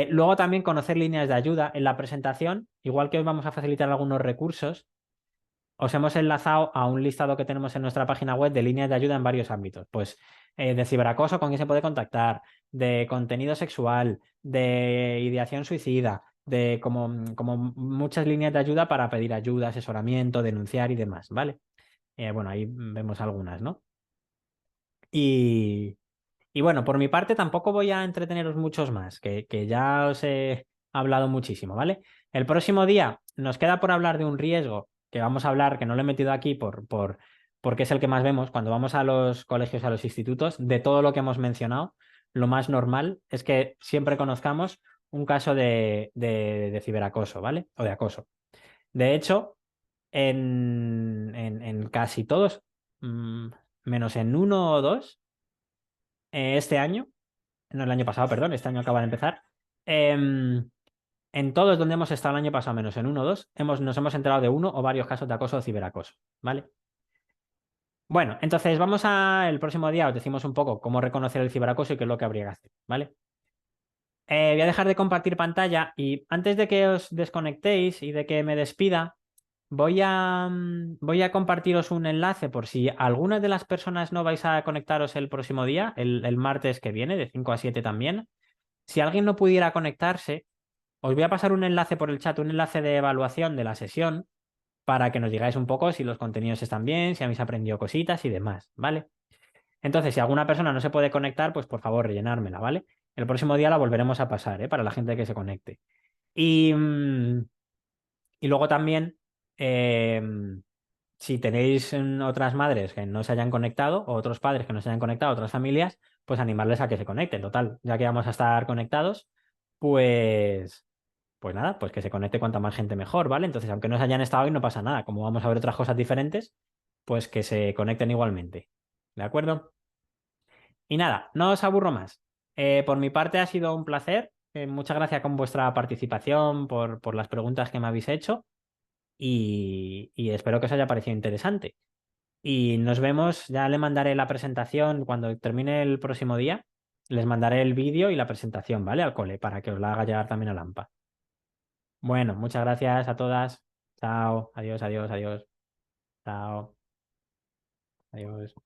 Luego también conocer líneas de ayuda. En la presentación, igual que os vamos a facilitar algunos recursos, os hemos enlazado a un listado que tenemos en nuestra página web de líneas de ayuda en varios ámbitos. Pues de ciberacoso, con quién se puede contactar, de contenido sexual, de ideación suicida, de como muchas líneas de ayuda para pedir ayuda, asesoramiento, denunciar y demás, ¿vale? Bueno, ahí vemos algunas, ¿no? Y, y bueno, por mi parte tampoco voy a entreteneros muchos más, que ya os he hablado muchísimo, ¿vale? El próximo día nos queda por hablar de un riesgo que vamos a hablar, que no lo he metido aquí porque es el que más vemos cuando vamos a los colegios, a los institutos, de todo lo que hemos mencionado. Lo más normal es que siempre conozcamos un caso de ciberacoso, ¿vale? O de acoso. De hecho, en casi todos, mm, menos en uno o dos, este año, no el año pasado, perdón, este año acaba de empezar. em, en todos donde hemos estado el año pasado, menos en uno o dos, nos hemos enterado de uno o varios casos de acoso o ciberacoso, ¿vale? Bueno, entonces el próximo día os decimos un poco cómo reconocer el ciberacoso y qué es lo que habría que hacer, ¿vale? Voy a dejar de compartir pantalla y antes de que os desconectéis y de que me despida, voy a compartiros un enlace por si alguna de las personas no vais a conectaros el próximo día, el martes que viene, de 5 a 7 también. Si alguien no pudiera conectarse, os voy a pasar un enlace por el chat, un enlace de evaluación de la sesión para que nos digáis un poco si los contenidos están bien, si habéis aprendido cositas y demás, ¿vale? Entonces, si alguna persona no se puede conectar, pues por favor rellenármela, ¿vale? El próximo día la volveremos a pasar, ¿eh? Para la gente que se conecte. Y, y luego también, eh, si tenéis otras madres que no se hayan conectado o otros padres que no se hayan conectado, otras familias, pues animarles a que se conecten. Total, ya que vamos a estar conectados, pues... Pues nada, pues que se conecte cuanta más gente mejor, ¿vale? Entonces, aunque no se hayan estado hoy, no pasa nada. Como vamos a ver otras cosas diferentes, pues que se conecten igualmente. ¿De acuerdo? Y nada, no os aburro más. Por mi parte ha sido un placer. Muchas gracias con vuestra participación, por las preguntas que me habéis hecho y espero que os haya parecido interesante. Y nos vemos, ya le mandaré la presentación cuando termine el próximo día. Les mandaré el vídeo y la presentación, ¿vale? Al cole, para que os la haga llegar también a Lampa. Bueno, muchas gracias a todas. Chao, adiós, adiós, adiós. Chao, adiós.